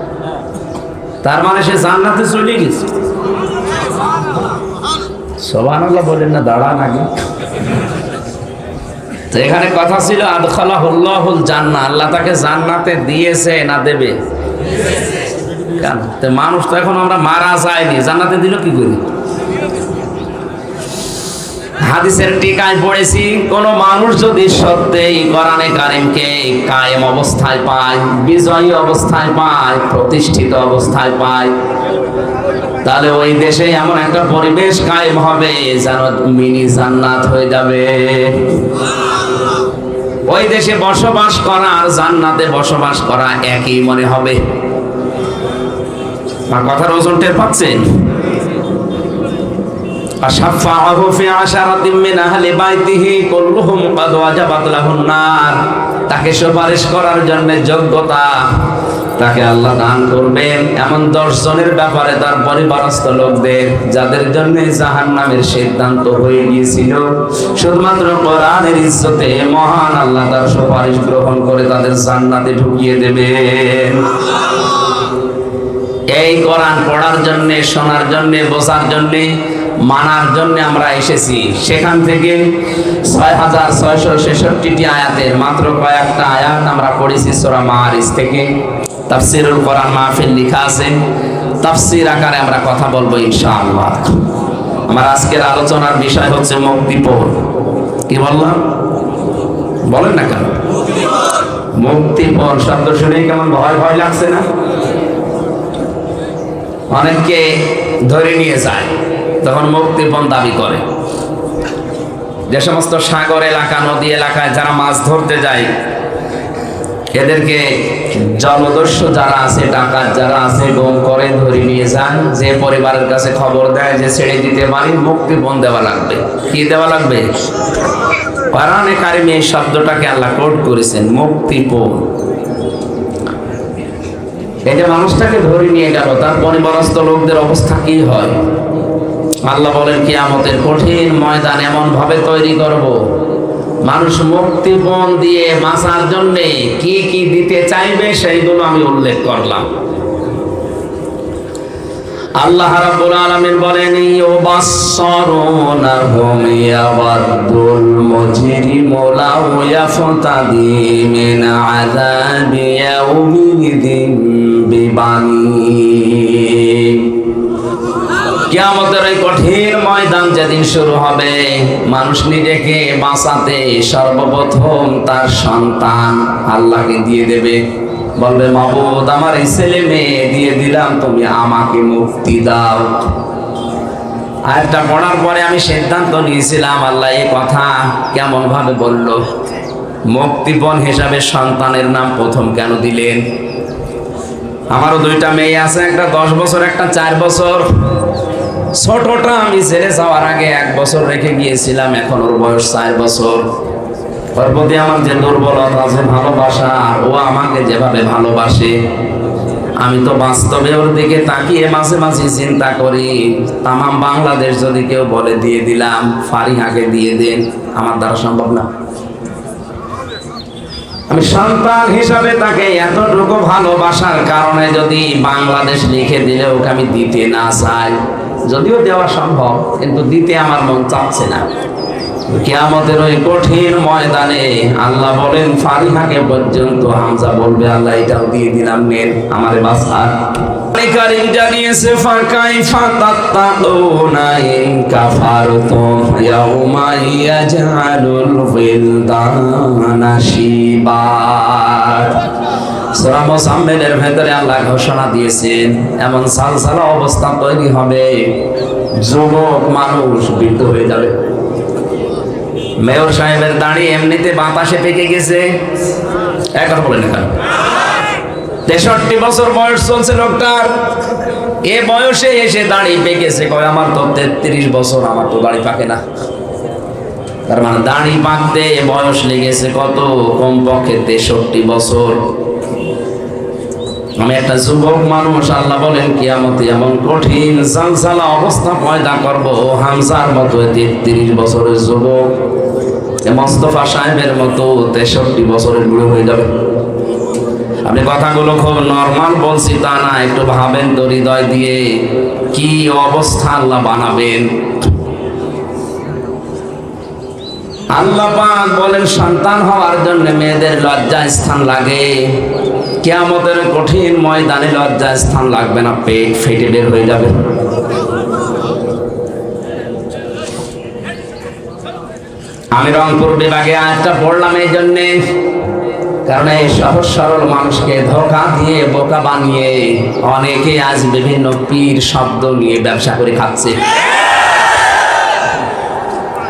তার মানে সে জান্নাতে চলে গেছে। সুবহানাল্লাহ বলেন না, দাঁড়ান আগে। তো এখানে কথা ছিল আদখালাহুল্লাহুল জান্নাহ, আল্লাহ তাকে জান্নাতে দিয়েছে, না দেবে? কেন? তো মানুষ তো এখন আমরা মারা যায়নি, জান্নাতে দিল কি করে? হাদিসের টিকায় পড়েছি, কোন মানুষ যদি সত্যিই কোরআনে কারিমকে কায়েম অবস্থায় পায়, বিজয়ী অবস্থায় পায়, প্রতিষ্ঠিত অবস্থায় পায়, তাহলে ওই দেশে এমন একটা পরিবেশ কায়েম হবে যেন মিনি জান্নাত হয়ে যাবে। ওই দেশে বসবাস করা আর জান্নাতে বসবাস করা একই মনে হবে। আর কথার ওজন টের পাচ্ছেন? আশাফাহু ফি আশারাতিন মিন আহলি বাইতিহি কুল্লুহুম ক্বাদ ওয়াজাবাত লাহুন নার। তাকে সুপারিশ করার জন্য যোগ্যতা তাকে আল্লাহ দান করবেন এমন 10 জনের ব্যাপারে তার পরিবারস্থ লোকদের, যাদের জন্য জাহান্নামের সিদ্ধান্ত হয়ে গিয়েছিল, শুধুমাত্র কোরআনের ইজ্জতে মহান আল্লাহ তার সুপারিশ গ্রহণ করে তাদের জান্নাতে ঢুকিয়ে দেবেন। এই কোরআন পড়ার জন্য, শোনার জন্য, বোঝার জন্য, মানার জন্য আমরা এসেছি। সেখান থেকে 6666টি আয়াতের মাত্র কয়েকটা আয়াত আমরা পড়েছি সূরা মাআরিজ থেকে। তাফসীরুল কোরআন মাহফিল লেখা আছে, তাফসীর আকারে আমরা কথা বলবো ইনশাআল্লাহ। আমার আজকের আলোচনার বিষয় হচ্ছে মুক্তিপণ। কি বললাম? বলেন না কেন? মুক্তিপণ শব্দ শুনে কেমন ভয় ভয় লাগছে না? অনেককে ধরে নিয়ে যায়, তখন মুক্তিপণ দাবি করে। যে সমস্ত সাগর এলাকা, নদী এলাকায় যারা মাছ ধরতে যায়, এদেরকে জলদস্যু যারা আছে, ডাকাত যারা আছে, গুম করে ধরে নিয়ে যান। যে পরিবারের কাছে খবর দেয় যে ছেড়ে দিতে পারি, মুক্তিপণ দেওয়া লাগবে। কি দেওয়া লাগবে? কোরআনে কারিমে এই শব্দটাকে আল্লাহ কোট করেছেন, মুক্তিপণ। এই যে মানুষটাকে ধরে নিয়ে গেল, তার পরিবারস্থ লোকদের অবস্থা কি হয়? আল্লাহ বলেন, কিয়ামতের কঠিন ময়দান এমন ভাবে তৈরি করব, মানুষ মুক্তিপণ দিয়ে বাঁচার জন্য কি কি দিতে চাইবে সেইগুলো আমি উল্লেখ করলাম। আল্লাহ রাব্বুল আলামিন বলেন, ইউবাসসিরুনাহুম ইয়াওয়াদুল মুজরিমু লাউ ইয়াফতাদি মিন আযাবি ইয়াউমিদিন বিবানি। কিয়ামতের এই কঠিন ময়দান যেদিন শুরু হবে, মানুষ নিজেকে বাঁচাতে সর্বপ্রথম তার সন্তান আল্লাহকে দিয়ে দেবে। বলবে, মাবুদ আমার এই ছেলে মেয়ে দিয়ে দিলাম, তুমি আমাকে মুক্তি দাও। আয়াতটা পড়ার পরে আমি সিদ্ধান্ত নিয়েছিলাম, আল্লাহ এই কথা কেমন ভাবে বলল, মুক্তিপণ হিসাবে সন্তানের নাম প্রথম কেন দিলেন? আমারও 2টা মেয়ে আছে, একটা 10 বছর, একটা 4 বছর। ছোটটা আমি ছেড়ে যাওয়ার আগে 1 বছর রেখে গিয়েছিলাম, এখন ওর বয়স 4 বছর। ওর প্রতি আমার যে দুর্বলতা আছে, ভালোবাসা, ও আমাকে যেভাবে ভালোবাসে, আমি তো বাস্তবে ওর দিকে তাকিয়ে মাঝে মাঝে চিন্তা করি, তামাম বাংলাদেশ যদি কেউ বলে দিয়ে দিলাম, ফারিহাকে দিয়ে দেন, আমার দ্বারা সম্ভব না। আমি সন্তান হিসাবে তাকে এতটুকু ভালোবাসার কারণে যদি বাংলাদেশ লিখে দিলে ওকে আমি দিতে না চাই, যদিও দেওয়া সম্ভব, কিন্তু দিতে আমার মন চাচ্ছে না। কিয়ামতের ওই কঠিন ময়দানে আল্লাহ বলেন, ফারিহাকে পর্যন্ত হামজা বলবে, আল্লাহ এটাও দিয়ে দিলাম, নেন আমারে বাঁচান। কারীম জানিয়েছে, ফাকাইফা তাত্তাকুনা ইন কাফারতুম ইয়াউমা ইয়াজআলুল ওয়িলদানা শিবা। সূরা মুজাম্মিলের ভেতরে আল্লাহ ঘোষণা দিয়েছেন, এমন সালসালা অবস্থা তৈরি হবে, যুবক মানুষ বৃদ্ধ হয়ে যাবে। মেয়র সাহেবের দাড়ি এমনিতে বাতাসে পেকে গেছে, একবার বলেন কেন? 63 বছর বয়স চলছে লোকটার, এ বয়সে এসে দাড়ি পেকেছে। কয়, আমার তো 33 বছর, আমার তো দাড়ি পাকে না। তার মানে দাড়ি পাকতে বয়স লেগেছে কত? কমপক্ষে 63 বছর। আমি একটা যুবক মানুষ, আল্লাহ বলেন কিয়ামতে এমন কঠিন জালজালা অবস্থা পয়দা করব, হামজার মতো 33 বছরের যুবক, মোস্তফা সাহেবের মতো 63 বছরের বুড়ো হয়ে যাবে। আপনি কথাগুলো খুব নরমাল বলছি তা না, একটু ভাবেন তো হৃদয় দিয়ে, কি অবস্থা আল্লাহ বানাবেন। আল্লাহ পাক বলেন, সন্তান হওয়ার জন্য মেয়েদের লজ্জা স্থান লাগে, কিয়ামতের কঠিন ময়দানে লজ্জা স্থান লাগবে না, পেট ফেটে বের হয়ে যাবে। আমি রংপুর বিভাগে আজটা পড়লাম এই জন্যে, কারণ এই সহজ সরল মানুষকে ধোঁকা দিয়ে বোকা বানিয়ে অনেকে আজ বিভিন্ন পীর শব্দ নিয়ে ব্যবসা করে খাচ্ছে।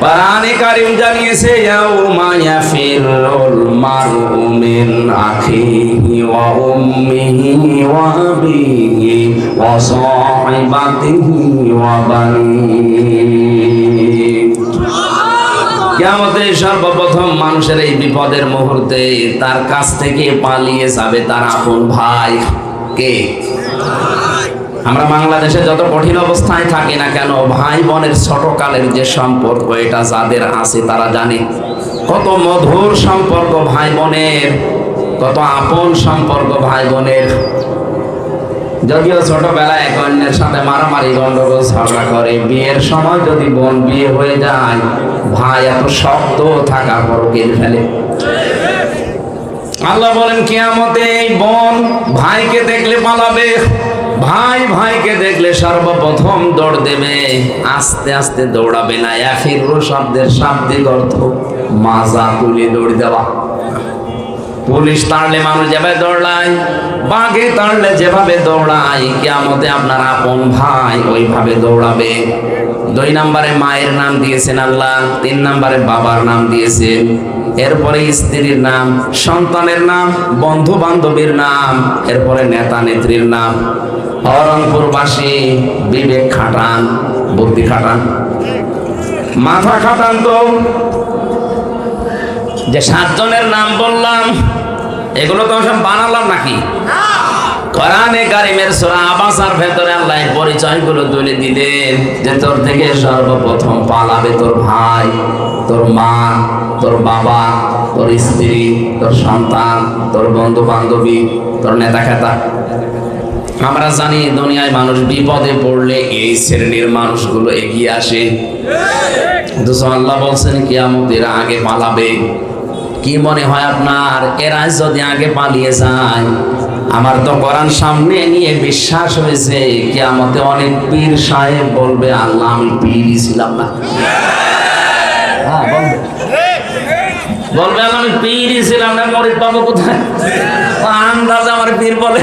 কোরআনে কারীম জানিয়েছে ইয়াউমা ইয়াফিরুল মারউ মিন আখিহি ওয়া উম্মিহি ওয়া আবিহি ওয়া সাহিবাতিহি ওয়া বানিহি। কিয়ামতে সর্বপ্রথম মানুষের এই বিপদের মুহূর্তে তার কাছ থেকে পালিয়ে যাবে তার আপন ভাই। কে? আমরা বাংলাদেশে যত কঠিন অবস্থায় থাকি না কেন, ভাই বোনের ছোটকালের যে সম্পর্ক, এটা যাদের আছে তারা জানে কত মধুর সম্পর্ক ভাই বোনের, কত আপন সম্পর্ক ভাই বোনের। যদিও ছোটবেলায় এক অন্যের সাথে মারামারি গন্ডগোল ঝগড়া করে, বিয়ের সময় যদি বোন বিয়ে হয়ে যায়, ভাই এত শক্ত থাকার পর কেঁদে ফেলে। আল্লাহ বলেন কিয়ামতে এই বোন ভাইকে দেখলে পালাবে, ভাই ভাইকে দেখলে সর্বপ্রথম দৌড় দেবে, আস্তে আস্তে দৌড়াবে না। ইয়াফিরু শব্দের শাব্দিক অর্থ মাজা তুলে দৌড় দেওয়া। পুলিশ তাড়লে মানুষ যেভাবে দৌড়ায়, বাঘে তাড়লে যেভাবে দৌড়ায়, কিয়ামতে আপনার আপন ভাই ওইভাবে দৌড়াবে। 2 নম্বরে মায়ের নাম দিয়েছেন আল্লাহ, 3 নম্বরে বাবার নাম দিয়েছেন, এরপরে স্ত্রীর নাম, সন্তানের নাম, বন্ধু বান্ধবীর নাম, এরপরে নেতা নেত্রীর নাম। রংপুরবাসী বিবেক খাটান, বুদ্ধি খাটান, মাথা খাটান। তো যে 7 জনের নাম বললাম, এগুলো তো সব বানালাম নাকি? কোরআনে কারীমের সূরা আবাসার ভেতরে আল্লাহ পরিচয়গুলো তুলে দিলেন যে তোর থেকে সর্বপ্রথম পালাবে তোর ভাই, তোর মা, তোর বাবা, তোর স্ত্রী, তোর সন্তান, তোর বন্ধু বান্ধবী, তোর নেতা খেতা। আমরা জানি দুনিয়ায় মানুষ বিপদে পড়লে এই শ্রেণীর মানুষগুলো এগিয়ে আসে। আল্লাহ বলছেন কিয়ামতের আগে পালাবে। কি মনে হয় আপনার, এরা যদি আগে পালিয়ে যায়? আমার তো কোরআন সামনে নিয়ে বিশ্বাস হয়েছে কিয়ামতে অনেক পীর সাহেব বলবে আল্লাহ আমি পীরই ছিলাম না। বলবে আল্লাহ আমি পীরই ছিলাম না, মরিদ পাবো কোথায়? আন্দাজ আমার পীর বলে।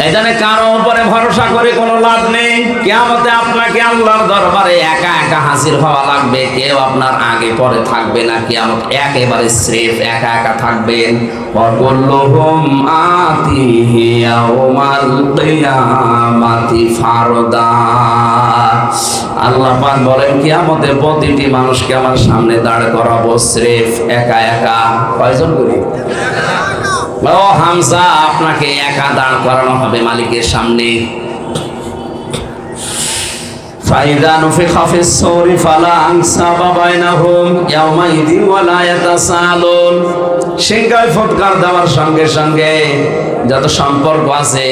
এখানে কারো উপরে ভরসা করে কোনো লাভ নেই। কিয়ামতে আপনাকে আল্লাহর দরবারে একা একা হাজির হওয়া লাগবে, কেউ আপনার আগে পরে থাকবে না। কিয়ামত একেবারে স্রেফ একা একা থাকবেন। ওয়াকুল্লুহুম আতিহি ইয়াউমাল কিয়ামাতি ফারদা। আল্লাহ পাক বলেন কিয়ামতে প্রতিটি মানুষকে আমার সামনে দাঁড় করাবো স্রেফ একা একা। কয়জন করি? ও হামজা, আপনাকে একা দাঁড় করানো হবে মালিকের সামনে। ফাইদা নুফিখা ফিস সূরি ফালা আনসাবা বাইনাহুম ইয়াওমাইযিন ওয়া লা ইয়াতাসালুন। সিংহায় ফুৎকার দেওয়ার সঙ্গে সঙ্গে যত সম্পর্ক আছে,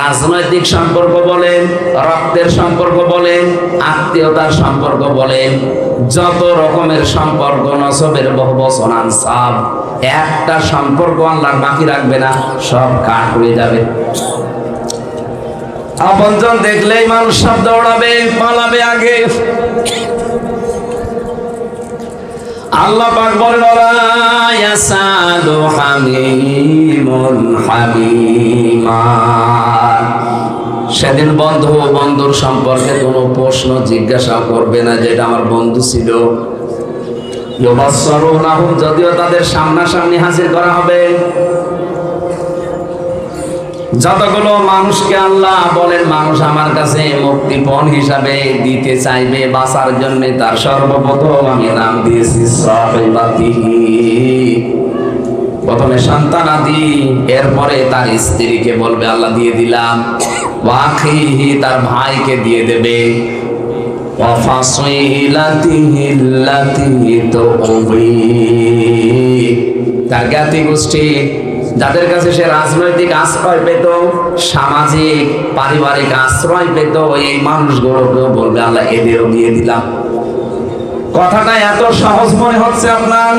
রাজনৈতিক সম্পর্ক বলেন, রক্তের সম্পর্ক বলেন, আত্মীয়তার সম্পর্ক বলেন, যত রকমের সম্পর্ক, নসবের বহুবচন আনসাব, একটা সম্পর্ক আল্লাহ বাকি রাখবে না, সব কাট হয়ে যাবে। আপনজন দেখলেই মানুষ সব দৌড়াবে, পালাবে আগে। আল্লাহ পাক বলেন ওয়া ইয়াসালু হামিমুন হামিমা। সেদিন বন্ধু বন্ধুর সম্পর্কে কোনো প্রশ্ন জিজ্ঞাসা করবে না, যেটা আমার বন্ধু ছিল। ইউবাসসারুনাহুম, যদিও তাদের সামনাসামনি হাজির করা হবে। যতগুলো মানুষকে আল্লাহ বলেন মানুষ আমার কাছে মুক্তিপণ হিসাবে দিতে চাইবে বাঁচার জন্য, তার সর্বপ্রথম আমি নাম দিয়েছি সাহিবাতিহি। প্রথমে সন্তানাদি, এরপরে তার স্ত্রীকে বলবে আল্লাহ দিয়ে দিলাম। ওয়াখিহি, তার ভাইকে দিয়ে দেবে। ওয়া ফাসিলাতিহি আল্লাতী তুবি, তার জ্ঞাতি গোষ্ঠী, যাদের কাছে সে রাজনৈতিক আশ্রয় পেত, সামাজিক পারিবারিক আশ্রয় পেত, এই মানুষগুলোকেও বলবে আল্লাহ এদেরও দিয়ে দিলাম। কথাটা এত সহজ মনে হচ্ছে আপনার,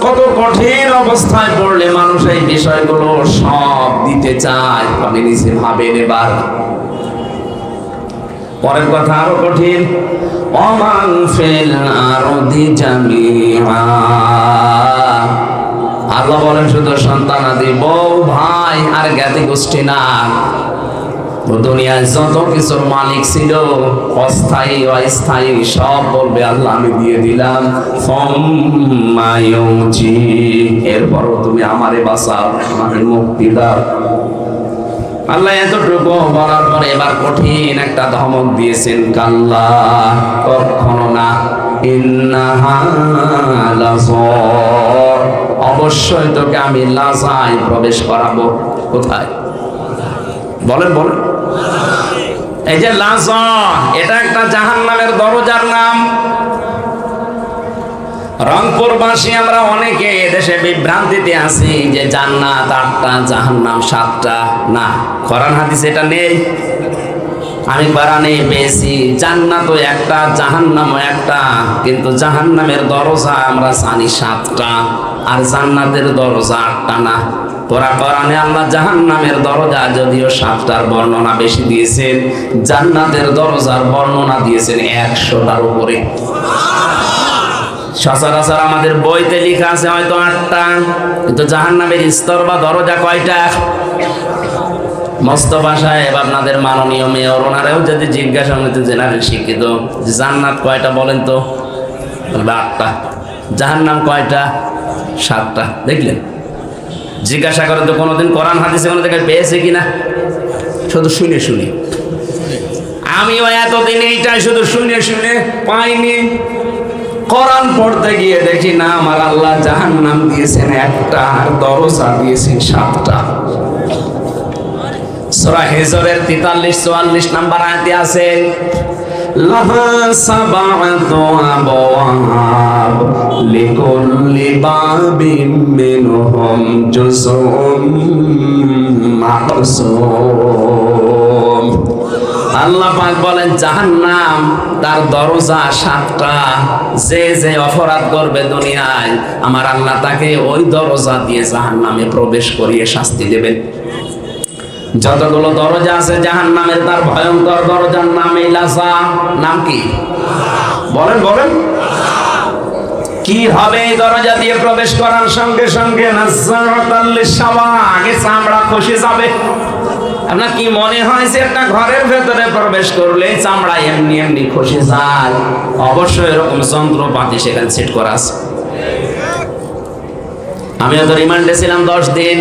কত কঠিন অবস্থায় পড়লে মানুষ এই বিষয়গুলো সব দিতে চায়। আপনি নিজে ভাবেন এবার। পরের কথা আরো কঠিন, ওমান ফিল আরদি জামিআ। আল্লাহ বলেন শুধু সন্তানাদি, বউ, ভাই আর জ্ঞাতি গোষ্ঠী না, দুনিয়ায় যত কিছুর মালিক ছিল অস্থায়ী অস্থায়ী সব বলবে আল্লাহ আমি দিয়ে দিলাম। এরপরও তুমি আমারে বাঁচাও, আমাকে মুক্তি দাও। আল্লাহ এতটুকু বলার পরে এবার কঠিন একটা ধমক দিয়েছেন, কাল্লা, কখনো না, ইন্নাহা লাযা, অবশ্যই তোকে আমি লাজায় প্রবেশ করাবো। কোথায়? বলেন বলেন। এই যে লাজা, এটা একটা জাহান্নামের দরজার নাম। রংপুরবাসী আমরা অনেকে দেশে বিভ্রান্তিতে আছি যে জান্নাত 8টা, জাহান্নাম 7টা। না, কোরআন হাদিসে এটা নেই। আমি কোরআনে পেয়েছি জান্নাতও একটা, জাহান্নামও একটা, কিন্তু জাহান্নামের দরজা আমরা জানি 7টা, আর জান্নাতের দরজা 8টা না। কোরআনে আল্লাহ জাহান্নামের দরজা যদিও 7টার বর্ণনা বেশি দিয়েছেন, জান্নাতের দরজার বর্ণনা দিয়েছেন 100টার উপরে। সচরাচর আমাদের বইতে লেখা আছে হয়তো 8টা, কিন্তু জাহান্নামের স্তর বা দরজা কয়টা? মোস্তফা সাহেব, আপনাদের মাননীয় মেয়র, ওনারাও যদি জিজ্ঞাসা করতে, জেনারেল শিক্ষিত, জান্নাত কয়টা বলেন তো, বলবে 8টা। জাহান্নাম কয়টা? 7টা। দেখলেন? জিজ্ঞাসা করেন তো কোনোদিন কোরআন হাদিসে কোনো জায়গায় পেয়েছে কিনা? শুধু শুনে শুনে। আমিও এতদিন এইটাই শুধু শুনে শুনে পাইনি। কোরআন পড়তে গিয়ে দেখি না, আমার আল্লাহ জাহান্নাম দিয়েছেন 1টা, আর দরজা দিয়েছেন 7টা। সূরা হিজরের 43-44 নাম্বার আয়াতে আছে, লাহা সাবআতু আবওয়াব লিকুল্লি বাবিন মিনহুম জুজউম মাকসুম। আল্লাহ পাক বলেন জাহান্নাম তার দরজা 7টা। যে যে অপরাধ করবে দুনিয়ায়, আমার আল্লাহ তাকে ওই দরজা দিয়ে জাহান্নামে প্রবেশ করিয়ে শাস্তি দেবেন। যতগুলো দরজা আছে জাহান্নামের, তার ভয়ঙ্কর দরজার নাম এই লাজা। নাম কি? বলেন বলেন। কি হবে এই দরজা দিয়ে প্রবেশ করার সঙ্গে সঙ্গে? নাযারাতাল লিশাওয়া, আগে চামড়া খসে যাবে। আপনার কি মনে হয় যে একটা ঘরের ভেতরে প্রবেশ করলে চামড়া এমনি এমনি খসে যায়? অবশ্যই এরকম যন্ত্রপাতি সেখানে সেট করা আছে। আমি তো রিমান্ডে ছিলাম 10 দিন।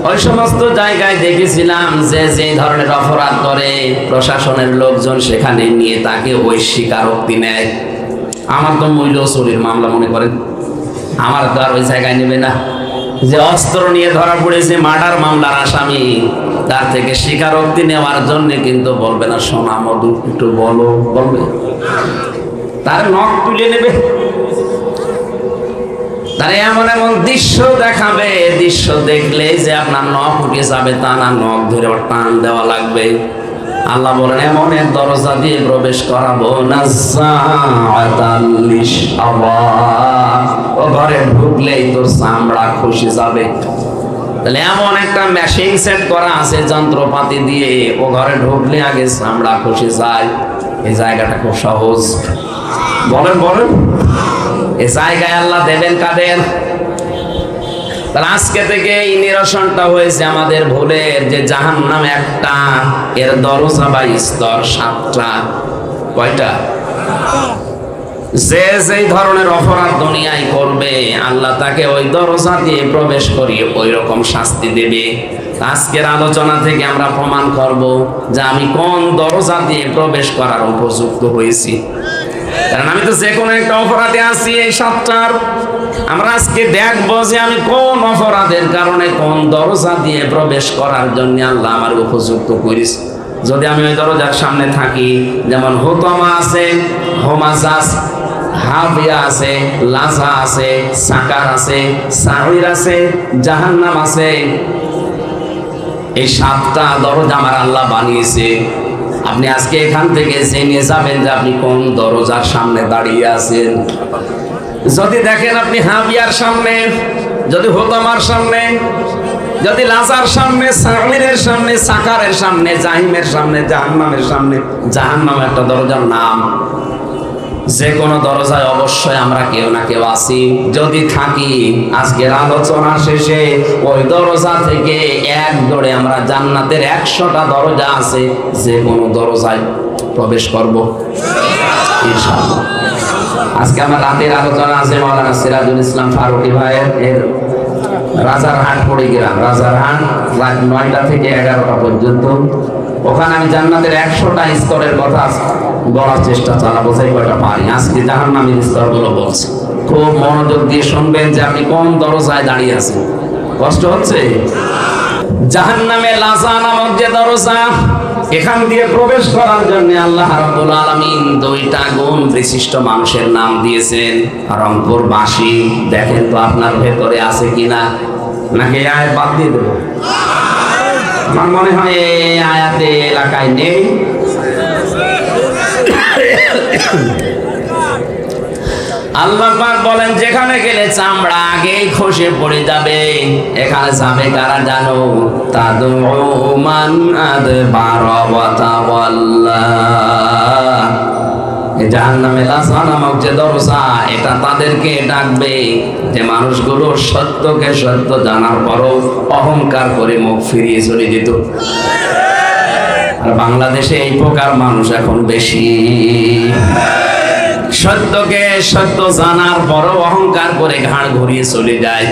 ওই সমস্ত জায়গায় দেখেছিলাম যে যে ধরনের অপরাধ করে প্রশাসনের লোকজন সেখানে নিয়ে তাকে ওই স্বীকারোক্তি নেয়। আমার তো মূল্য চুরির মামলা মনে করেন, আমার তো আর ওই জায়গায় নেবে না। যে অস্ত্র নিয়ে ধরা পড়েছে মার্ডার মামলার আসামি, তার থেকে স্বীকারোক্তি নেওয়ার জন্য কিন্তু বলবে না সোনা মধু একটু বলো, বলবে তার নখ তুলে নেবে, তার এমন এমন দৃশ্য দেখাবে, দৃশ্য দেখলে যে আপনার নখ উঠে যাবে তা না, নখ ধরে টান দেওয়া লাগবে। আল্লাহ বলেন এমন এক দরজা দিয়ে প্রবেশ করাবো, নাযারাতাল লিশাওয়া, ও ঘরে ঢুকলেই তোর চামড়া খসে যাবে। তাহলে এমন একটা মেশিন সেট করা আছে যন্ত্রপাতি দিয়ে, ও ঘরে ঢুকলে আগে চামড়া খসে যায়। এই জায়গাটা খুব সহজ। বলেন বলেন। এই জায়গায় আল্লাহ দেবেন কাদের? তাহলে আজকে থেকে এই নিরসনটা হয়েছে আমাদের ভুলের, যে জাহান্নাম একটা, এর দরজা বা স্তর 7টা। কয়টা? যে যেই ধরনের অপরাধ দুনিয়ায় করবে, আল্লাহ তাকে ওই দরজা দিয়ে প্রবেশ করিয়ে ওই রকম শাস্তি দেবে। আজকের আলোচনা থেকে আমরা প্রমাণ করব যে আমি কোন দরজা দিয়ে প্রবেশ করার উপযুক্ত হয়েছি। কারণ আমি তো যে কোনো একটা অপরাধে আছি এই 7টার। আমরা আজকে দেখবো যে আমি কোন অপরাধের কারণে কোন দরজা দিয়ে প্রবেশ করার জন্য আল্লাহ আমার উপযুক্ত করেছে। যদি আমি ওই দরজার সামনে থাকি, যেমন হুতামা আছে, হোমাজাস, হাবিয়া আছে, লাজা আছে, সাকার আছে, সাহির আছে, জাহান্নাম আছে। এই 7টা দরজা আমার আল্লাহ বানিয়েছে। আপনি আজকে এখান থেকে জেনে যাবেন যে আপনি কোন দরজার সামনে দাঁড়িয়ে আছেন। যদি দেখেন আপনি হাবিয়ার সামনে, যদি হোতামার সামনে, যদি লাজার সামনে, সামিরের সামনে, সাকারের সামনে, জাহিমের সামনে, জাহান্নামের সামনে, জাহান্নাম একটা দরজার নাম, যে কোনো দরজায় অবশ্যই আমরা কেউ না কেউ আছি। যদি থাকি আজকের আলোচনা শেষে ওই দরজা থেকে এক দৌড়ে আমরা জান্নাতের 100টা দরজা আছে, যে কোনো দরজায় প্রবেশ করব ইনশাআল্লাহ। আজকে আমার রাতের আলোচনা আছে মাওলানা সিরাজুল ইসলাম ফারুকী ভাইয়ের, এর রাজারহাট কুড়িগ্রাম, রাজারহাট রাত 9টা থেকে 11টা পর্যন্ত। ওখানে আমি জান্নাতের 100টা স্তরের কথা বলার চেষ্টা চালাবো, সেই কয়টা পারি। আজকে জাহান্নামের স্তরগুলো বলছি, খুব মনোযোগ দিয়ে শুনবেন যে আপনি কোন দরজায় দাঁড়িয়ে আছেন। কষ্ট হচ্ছে? জাহান্নামে লাজা নামক যে দরজা, এখান দিয়ে প্রবেশ করার জন্য আল্লাহ রাব্বুল আলামিন 2টা গুণ বিশিষ্ট মানুষের নাম দিয়েছেন। রংপুরবাসী দেখেন তো আপনার ভেতরে আছে কিনা, নাকি আয়াত বাদ দিয়ে দেবো? আমার মনে হয় এই আয়াতে এলাকায় নেই। আল্লাহ পাক বলেন যেখানে গেলে চামড়া আগেই খসে পড়ে যাবে, এখানে যাবে কারা জানো? তাদউ মান আদবারা ওয়া তাওয়াল্লা। এই জাহান্নামে লাযা নামক যে দরজা, এটা তাদেরকে ডাকবে যে মানুষগুলো সত্যকে সত্য জানার পরও অহংকার করে মুখ ফিরিয়ে চলে যেত। আর বাংলাদেশে এই প্রকার মানুষ এখন বেশি। সত্যকে সত্য জানার পরও অহংকার করে ঘাড় ঘুরিয়ে চলে যায়।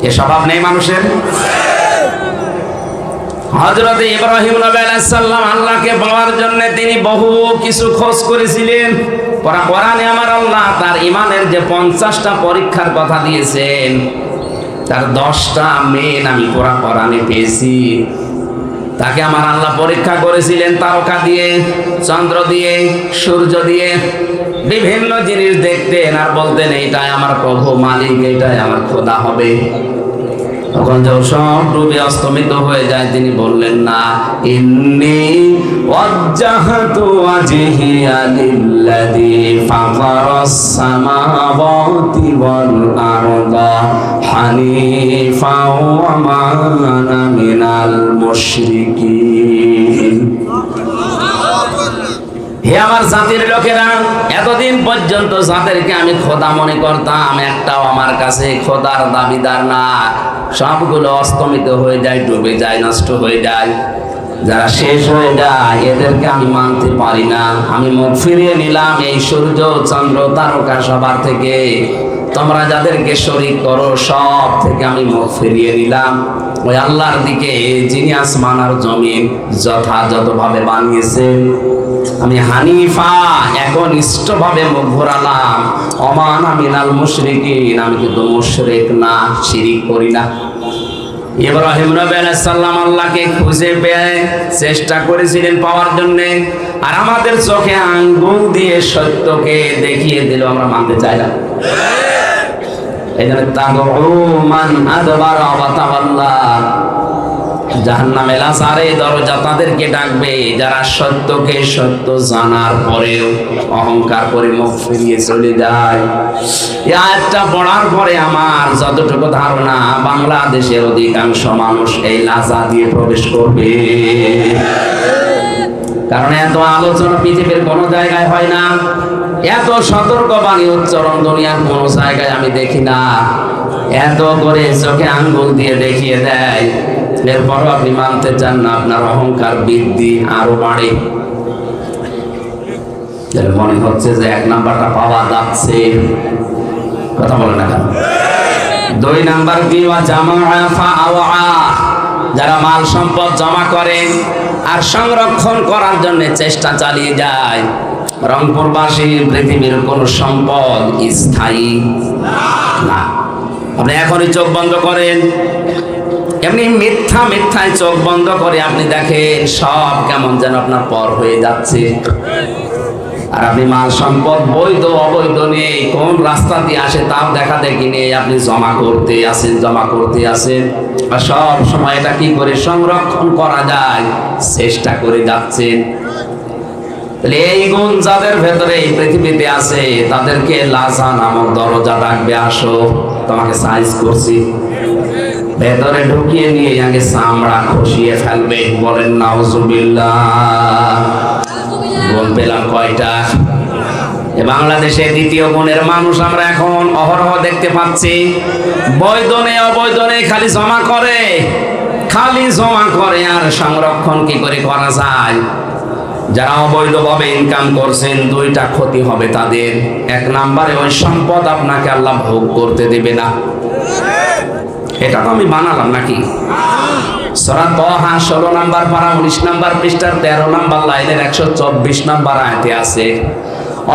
এ স্বভাব নেই মানুষের? হযরত ইব্রাহিম নবী আলাইহিস সালাম আল্লাহকে পাওয়ার জন্য তিনি বহু কিছু খোঁজ করেছিলেন। কোরআনে আমার আল্লাহ তার ঈমানের যে 50টা পরীক্ষার কথা দিয়েছেন, তার 10টা মেন আমি কোরআনে পেয়েছি। তাকে আমার আল্লাহ পরীক্ষা করেছিলেন তারকা দিয়ে, চন্দ্র দিয়ে, সূর্য দিয়ে, বিভিন্ন জিনিস দেখতেন আর বলতেন এইটাই আমার প্রভু মালিক, এইটাই আমার খোদা হবে। তখন যখন সব ডুবে অস্তমিত হয়ে যায়, তিনি বললেন না, ইন্নী ওয়াজ্জাহতু ওয়াজহিয়া লিল্লাযী ফাতারাস সামাওয়াতি ওয়াল আরদা হানিফা ওয়া মা আনা মিনাল মুশরিকিন। হে আমার জাতির লোকেরা, এতদিন পর্যন্ত যাদেরকে আমি খোদা মনে করতাম, একটাও আমার কাছে খোদার দাবিদার না। সবগুলো অস্তমিত হয়ে যায়, ডুবে যায়, নষ্ট হয়ে যায়। যারা শেষ হয়ে যায় এদেরকে আমি মানতে পারি না। আমি মুখ ফিরিয়ে নিলাম এই সূর্য, চন্দ্র, তারকা সবার থেকে। তোমরা যাদেরকে শরীক করো সব থেকে আমি মুখ ফিরিয়ে নিলাম ওই আল্লাহর দিকে, যিনি আসমান আর জমিন যথাযথভাবে বানিয়েছেন। আমি হানিফা, একনিষ্ঠভাবে মুখ ঘোরালাম। ওমান মিনাল মুশরিকিন, আমি কিন্তু মুশরিক না, শিরিক করি না। ইব্রাহিম নবী আলাইহিস সালাম আল্লাহকে খুঁজে পেয়ে চেষ্টা করেছিলেন পাওয়ার জন্য, আর আমাদের চোখে আঙ্গুল দিয়ে সত্যকে দেখিয়ে দিল, আমরা মানতে চাই না। এই জন্য তাদউ মান আদবারা ওয়া তাওয়াল্লা, জাহান্নামে লাজারে দরজা তাদেরকে ডাকবে যারা সত্যকে সত্য জানার পরেও অহংকার করে মুখ ফিরিয়ে চলে যায়। এই আয়াতটা পড়ার পরে আমার যতটুকু ধারণা, বাংলাদেশের অধিকাংশ মানুষ এই লাজা দিয়ে প্রবেশ করবে। কারণ এত আলোচনা পৃথিবীর কোনো জায়গায় হয় না, এত সতর্কবাণী উচ্চারণ দুনিয়ার কোনো জায়গায় আমি দেখি না। এত করে চোখে আঙ্গুল দিয়ে দেখিয়ে দেয়, এরপরও আপনি মানতে চান না, আপনার অহংকার বৃদ্ধি আরো বাড়ে। মনে হচ্ছে যে 1 নাম্বারটা পাওয়া যাচ্ছে, কথা বলে না কেন? 2 নাম্বার কি? যারা মাল সম্পদ জমা করে আর সংরক্ষণ করার জন্য চেষ্টা চালিয়ে যায়। রংপুরবাসী, পৃথিবীর কোন সম্পদ স্থায়ী না। আপনি এখনই চোখ বন্ধ করেন, এমনি মিথ্যায় চোখ বন্ধ করে আপনি দেখেন সব কেমন যেন আপনার পর হয়ে যাচ্ছে। আর আপনি মাল সম্পদ বৈধ অবৈধ নেই, কোন রাস্তা দিয়ে আসে তাও দেখা দেখি নেই, আপনি জমা করতে আসেন। আর সব সময় এটা কি করে সংরক্ষণ করা যায় চেষ্টা করে যাচ্ছেন। এই গুণ যাদের ভেতরে এই পৃথিবীতে আছে, তাদেরকে লাজা নামক দরজা ডাকবে, আসো তোমাকে সাইজ করছি। ভেতরে ঢুকিয়ে নিয়ে আগে চামড়া খসিয়ে ফেলবে। বলেন নাউজুবিল্লাহ। গুণ পেলাম কয়টা? বাংলাদেশে দ্বিতীয় গুণের মানুষ আমরা এখন অহরহ দেখতে পাচ্ছি। বৈধনে অবৈধনে খালি জমা করে, আর সংরক্ষণ কি করে করা যায়? যারা অবৈধভাবে ইনকাম করছেন, দুইটা ক্ষতি হবে তাদের। এক নম্বরে ওই সম্পদ আপনাকে আল্লাহ ভোগ করতে দেবে না। এটা তো আমি বানালাম নাকি? সূরা তাহা 16 নম্বর পারা 19 নম্বর পৃষ্ঠার 13 নম্বর লাইনের 124 নম্বর আয়াতে আছে,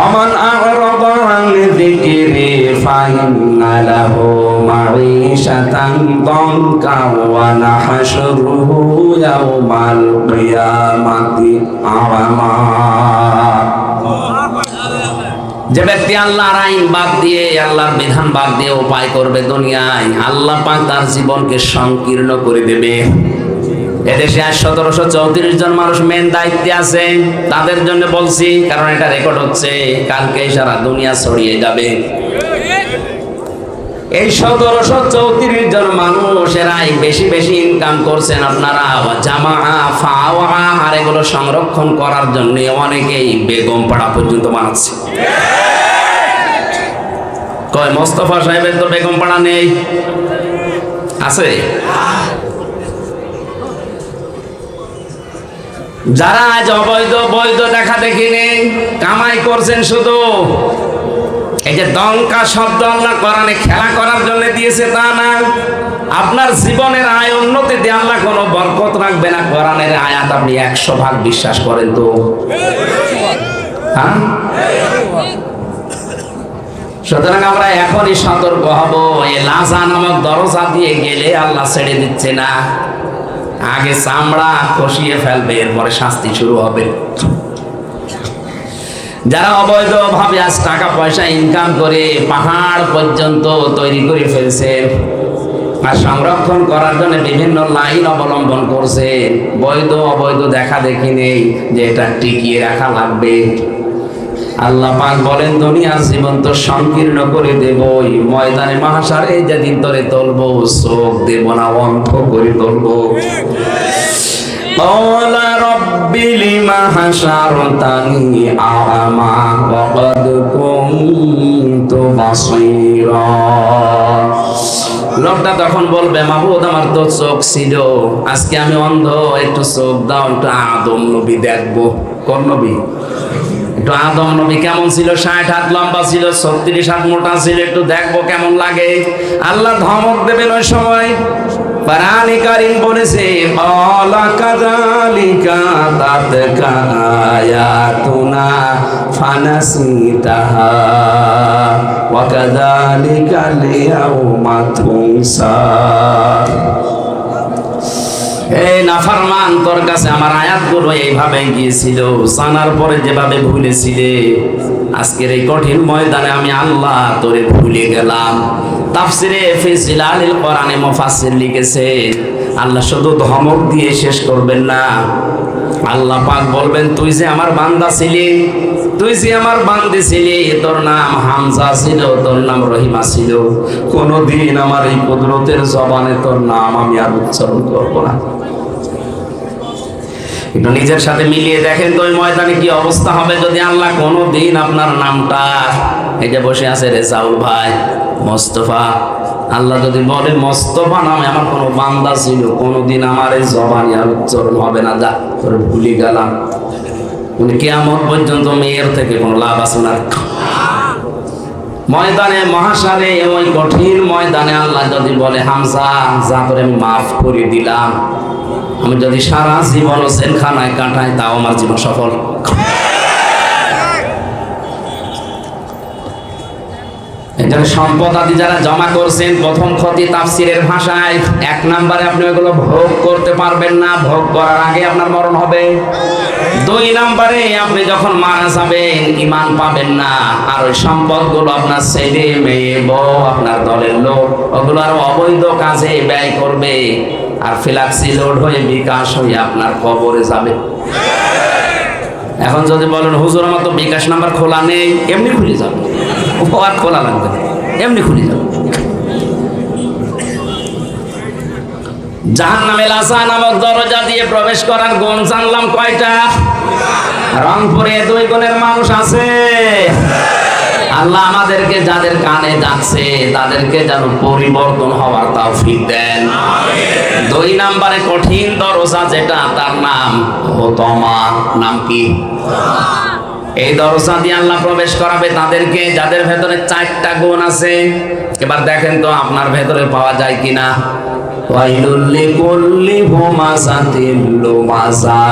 অমান আ'রাদা আন যিকরি ফাইন্না লাহু মাঈশাতান দানকা ওয়া নাহশুরুহু ইয়াওমাল কিয়ামাতি আ'মা। যে ব্যক্তি আল্লাহর আইন বাদ দিয়ে, আল্লাহর বিধান বাদ দিয়ে উপায় করবে দুনিয়ায়, আল্লাহ পাক তার জীবনকে সংকীর্ণ করে দেবে। এদেশে আজ 1734 জন মানুষ মেন দায়িত্বে আছে। তাদের জন্য বলছি, কারণ এটা রেকর্ড হচ্ছে, কালকে সারা দুনিয়া ছড়িয়ে যাবে। এই 1734 জন মানুষেরাই বেশি বেশি ইনকাম করছেন। আপনারা জামা ফাওয়া আর এগুলো সংরক্ষণ করার জন্য অনেকেই বেগম পাড়া পর্যন্ত বানাচ্ছে। কয় মোস্তফা সাহেবের তো বেগম পাড়া নেই, আছে? যারা আজ অবৈধ বৈধ দেখা দেখি নেই, কামাই করছেন শুধু। এই যে দঙ্কা শব্দ আল্লাহ কোরআনে খেলা করার জন্য দিয়েছে তা না। আপনার জীবনের আয় উন্নতিতে আল্লাহ কোনো বরকত রাখবে না। কোরআনের আয়াত আপনি 100% বিশ্বাস করেন তো? হ্যাঁ, সুতরাং আমরা এখনই সতর্ক হব। এই লাজা নামক দরজা দিয়ে গেলে আল্লাহ ছেড়ে দিচ্ছে না, আগে চামড়া খসিয়ে ফেলবে, এরপরে শাস্তি শুরু হবে। যারা অবৈধভাবে আজ টাকা পয়সা ইনকাম করে পাহাড় পর্যন্ত তৈরি করে ফেলছে, আর সংরক্ষণ করার জন্য বিভিন্ন লাইন অবলম্বন করছে, বৈধ অবৈধ দেখা দেখি নেই যে এটা টিকিয়ে রাখা লাগবে। আল্লাহ পাক বলেন, দুনিয়ার জীবন তো সংকীর্ণ করে দেব, ময়দানে মাহশারে যেদিন ধরে তুলবো, চোখ দেব না, অন্ধ করে তুলবো। قال رب لم حشرتني أعمى وقد كنت بصيرا। লোকটা তখন বলবে, মাহবুদ আমার তো চোখ ছিল, আজকে আমি অন্ধ, একটু চোখ দাও, একটু আদম নবী দেখবো। কোন নবী? একটু আদম নবী কেমন ছিল? 60 হাত লম্বা ছিল, 36 হাত মোটা ছিল, একটু দেখবো কেমন লাগে। আল্লাহ ধমক দেবেন ওই সময়। কোরআনে কারীম বলেছে, আলা কাযালিকা তাতকা আয়াতুনা ফানাসিতাহা ওয়া কাযালিকা লিয়াউমা তুনসা। এই নাফরমান, তোর কাছে আমার আয়াতগুলো এইভাবে গিয়েছিল, জানার পরে যেভাবে ভুলেছিলে, আজকের এই কঠিন ময়দানে আমি আল্লাহ তোরে ভুলে গেলাম। তাফসিরে ফি জিলালিল কোরআনে মুফাসসির লিখেছে, আল্লাহ শুধু ধমক দিয়ে শেষ করবেন না, আল্লাহ পাক বলবেন, তুই যে আমার বান্দা ছিলি, তুই যে আমার বান্দী ছিলি, তোর নাম হামজা ছিল, তোর নাম রহিমা ছিল, কোনদিন আমার এই কুদরতের জবানে তোর নাম আমি আর উচ্চারণ করব না। একটু নিজের সাথে মিলিয়ে দেখেন তো ওই ময়দানে কি অবস্থা হবে যদি আল্লাহ কোনদিন আপনার নামটা, এই যে বসে আছে রেজাউল ভাই, মোস্তফা, আল্লাহ যদি বলে মোস্তফা নামে আমার কোনো বান্দা ছিল, কোনদিন আমার এই জবানে আর উচ্চারণ হবে না, যা তোর ভুলে গেলাম। উনি কিয়ামত পর্যন্ত মেয়ের থেকে কোনো লাভ আছে না। ময়দানে মহাশারে, ওই কঠিন ময়দানে আল্লাহ যদি বলে, হামজা যা করে আমি মাফ করে দিলাম, আমি যদি সারা জীবন জেলখানায় কাটাই, তাও আমার জীবন সফল। এখানে সম্পদ আদি যারা জমা করছেন, প্রথম ক্ষতি তাফসিরের ভাষায়, 1 নম্বরে আপনি ওগুলো ভোগ করতে পারবেন না, ভোগ করার আগে আপনার মরণ হবে। 2 নম্বরে আপনি যখন মারা যাবেন ঈমান পাবেন না, আর ওই সম্পদগুলো আপনার ছেলে মেয়ে বউ আপনার দলের লোক ওগুলো আর অবৈধ কাজে ব্যয় করবে, আর ফ্ল্যাক্সি লোড হয়ে বিকাশ হয়ে আপনার কবরে যাবে। এখন যদি বলেন, হুজুর আমার তো বিকাশ নাম্বার খোলা নেই, এমনি খুলে যাবে, আর খোলা লাগবে না, এমনি খুলে যাবে। জাহান্নামে লাসা নামক দরজা দিয়ে প্রবেশ করার গুণ জানলাম কয়টা? রংপুরে 2 গুণের মানুষ আছে। আল্লাহ আমাদেরকে যাদের কানে যাচ্ছে তাদেরকে যেন পরিবর্তন হওয়ার তৌফিক দেন। 2 নম্বরে কঠিন দরজা যেটা, তার নাম হোতমা। নাম কি? এই দরজা দিয়ে আল্লাহ প্রবেশ করাবে তাদেরকে যাদের ভেতরে 4টা গুণ আছে। এবার দেখেন তো আপনার ভেতরে পাওয়া যায় কিনা। ওয়াইলুল লিকুল্লি হুমাযাতিল লুমাযা।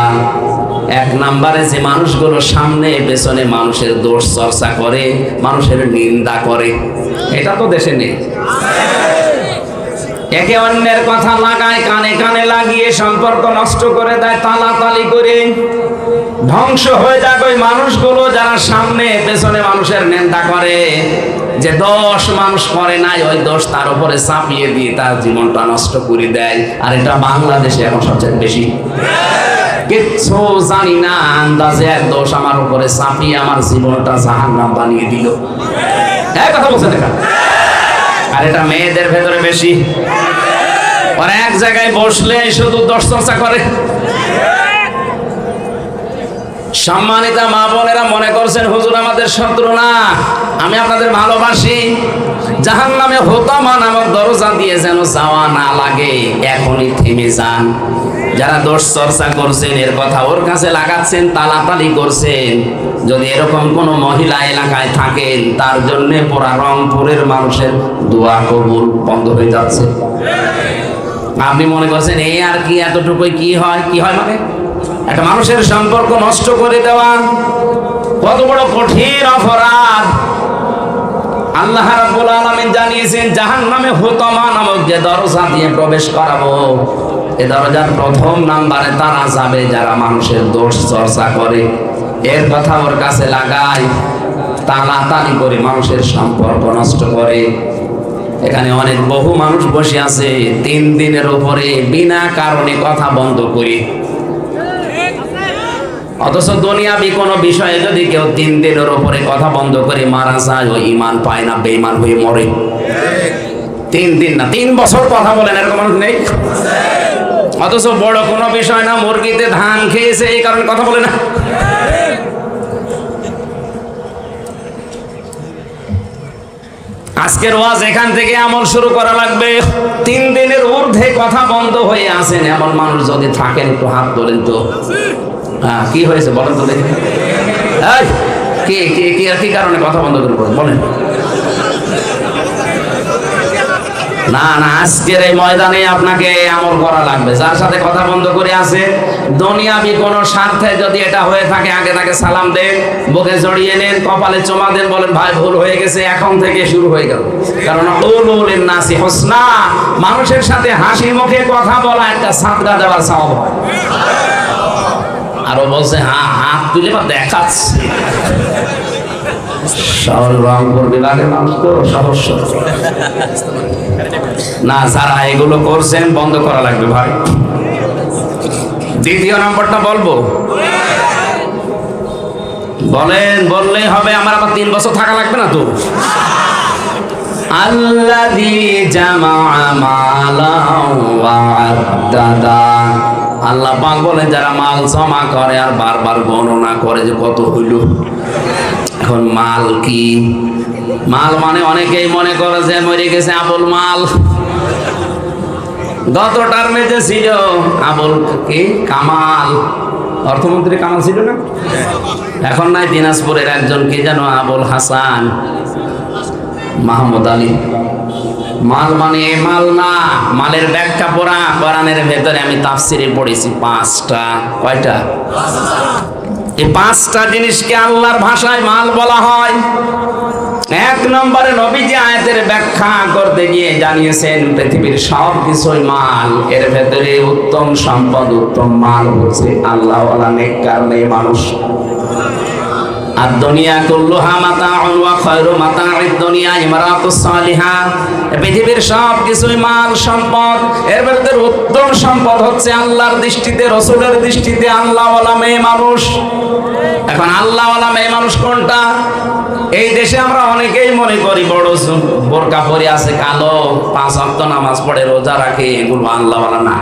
1 নম্বরে যে মানুষগুলো সামনে পেছনে মানুষের দোষ চর্চা করে, মানুষের নিন্দা করে, এটা তো দেশে নেই। একে অন্যের কথা লাগায়, কানে কানে লাগিয়ে সম্পর্ক নষ্ট করে দেয়, তালাতালি করে ধ্বংস হয়ে যাবে ওই মানুষগুলো যারা সামনে পেছনে মানুষের নিন্দা করে। যে দোষ মানুষ করে নাই, ওই দোষ তার উপরে চাপিয়ে দিয়ে তার জীবনটা নষ্ট করে দেয়। আর এটা বাংলাদেশে এখন সবচেয়ে বেশি। কিচ্ছু জানি না, আন্দাজে এক দোষ আমার উপরে চাপিয়ে আমার জীবনটা জাহান্নাম বানিয়ে দিল। হ্যাঁ, কথা বলছেন এটা। আর এটা মেয়েদের ভেতরে বেশি। ওরা এক জায়গায় বসলে শুধু দোষ চর্চা করে। সম্মানিতা মা বোনেরা মনে করছেন হুজুর আমাদের শত্রু না, আমি আপনাদের ভালোবাসি। জাহান্নামে হোতমা নামক দরজা দিয়ে যেন যাওয়া না লাগে, এখনই থেমে যান। যারা দোষ চর্চা করছেন, এর কথা ওর কাছে লাগাচ্ছেন, তালাতালি করছেন, যদি এরকম কোন মহিলা এলাকায় থাকেন, তার জন্য পুরা রংপুরের মানুষের দোয়া কবুল বন্ধ হয়ে যাচ্ছে। আপনি মনে করছেন এই আর কি, এতটুকুই কি হয়? কি হয় মানে একটা মানুষের সম্পর্ক নষ্ট করে দেওয়া কত বড় কঠিন অপরাধ। আল্লাহ রাব্বুল আলামিন জানিয়েছেন জাহান্নামে হোতমা নামক যে দরজা দিয়ে প্রবেশ করাবো, এই দরজার 1ম নম্বরে তারা যাবে যারা মানুষের দোষ চর্চা করে, এর কথা ওর কাছে লাগায়, তালাতালি করে মানুষের সম্পর্ক নষ্ট করে। এখানে অনেক বহু মানুষ বসে আছে 3 দিনের উপরে বিনা কারণে কথা বন্ধ করে। অথচ দুনিয়াবি কোনো বিষয়ে যদি কেউ 3 দিনের উপরে কথা বন্ধ করে মারা যায়, ওই ঈমান পায় না, বেঈমান হয়ে মরে। 3 দিন না, 3 বছর কথা বলেন এরকম মানুষ নেই। অথচ বড় কোনো বিষয় না, মুরগিতে ধান খেয়েছে এই কারণে কথা বলে না। আজকের ওয়াজ এখান থেকে আমল শুরু করা লাগবে। 3 দিনের ঊর্ধ্বে কথা বন্ধ হয়ে আছেন এমন মানুষ যদি থাকেন, একটু হাত তোলেন তো। হ্যাঁ, কি হয়েছে বলেন তো দেখি। কি কারণে কথা বন্ধ করে বলেন? না না, আজকের এই ময়দানে আপনাকে আমল করা লাগবে। যার সাথে কথা বন্ধ করে আছে, দুনিয়াবি কোনো স্বার্থে যদি এটা হয়ে থাকে, আগে তাকে সালাম দেন, বুকে জড়িয়ে নেন, কপালে চুমা দেন, বলেন ভাই ভুল হয়ে গেছে, এখন থেকে শুরু হয়ে গেল। কারণ উলুলিন নাসি হুসনা, মানুষের সাথে হাসি মুখে কথা বলা একটা সাদগা দেওয়ার সওয়াব হয়। আরো বলছে হ্যাঁ, হাত তুলে বা দেখাচ্ছে। শহর রংপুর বিভাগের মানুষ তো সহজ না, যারা এগুলো করছেন বন্ধ করা লাগবে ভাই। 2য় নম্বরটা বলবো, বলেন, বললেই হবে। আমার আবার 3 বছর থাকা লাগবে না তো। আল্লাযী জামাআ মালান ওয়া আদ্দাদা। আল্লাহ পাক বলেন যারা মাল জমা করে আর বারবার গণনা করে যে কত হইল। এখন মাল কি? মাল মানে অনেকেই মনে করে যে মরে গেছে আবুল মাল। গত টার্মে যে ছিল আবুল কি কামাল, অর্থমন্ত্রী কামাল ছিল না? এখন নাই দিনাজপুরের একজন কি যেন আবুল হাসান মাহমুদ আলী। মাল মানে মাল না, মালের ব্যাখ্যা পড়া কোরআনের ভেতরে আমি তাফসিরে পড়েছি 5টা। কয়টা? এই 5টা জিনিসকে আল্লাহর ভাষায় মাল বলা হয়। 1 নম্বরে নবীজি আয়াতের ব্যাখ্যা করতে গিয়ে জানিয়েছেন পৃথিবীর সব কিছুই মাল, এর ভেতরে উত্তম সম্পদ, উত্তম মাল হচ্ছে আল্লাহওয়ালা নেককার মানুষ। আর দুনিয়া কুল্লুহা মাতাউন ওয়া খায়রু মাতাউদ দুনিয়া ইমরাতুস সালিহা। পৃথিবীর সব কিছুই মাল সম্পদ, এর মধ্যে উত্তম সম্পদ হচ্ছে আল্লাহর দৃষ্টিতে, রাসূলের দৃষ্টিতে আল্লাহওয়ালা মেয়ে মানুষ। এখন আল্লাহওয়ালা মেয়ে মানুষ কোনটা? এই দেশে আমরা অনেকেই মনে করি বড় বোরকা পরে আছে, কালো, 5 ওয়াক্ত নামাজ পড়ে, রোজা রাখে, এগুলো আল্লাহওয়ালা না।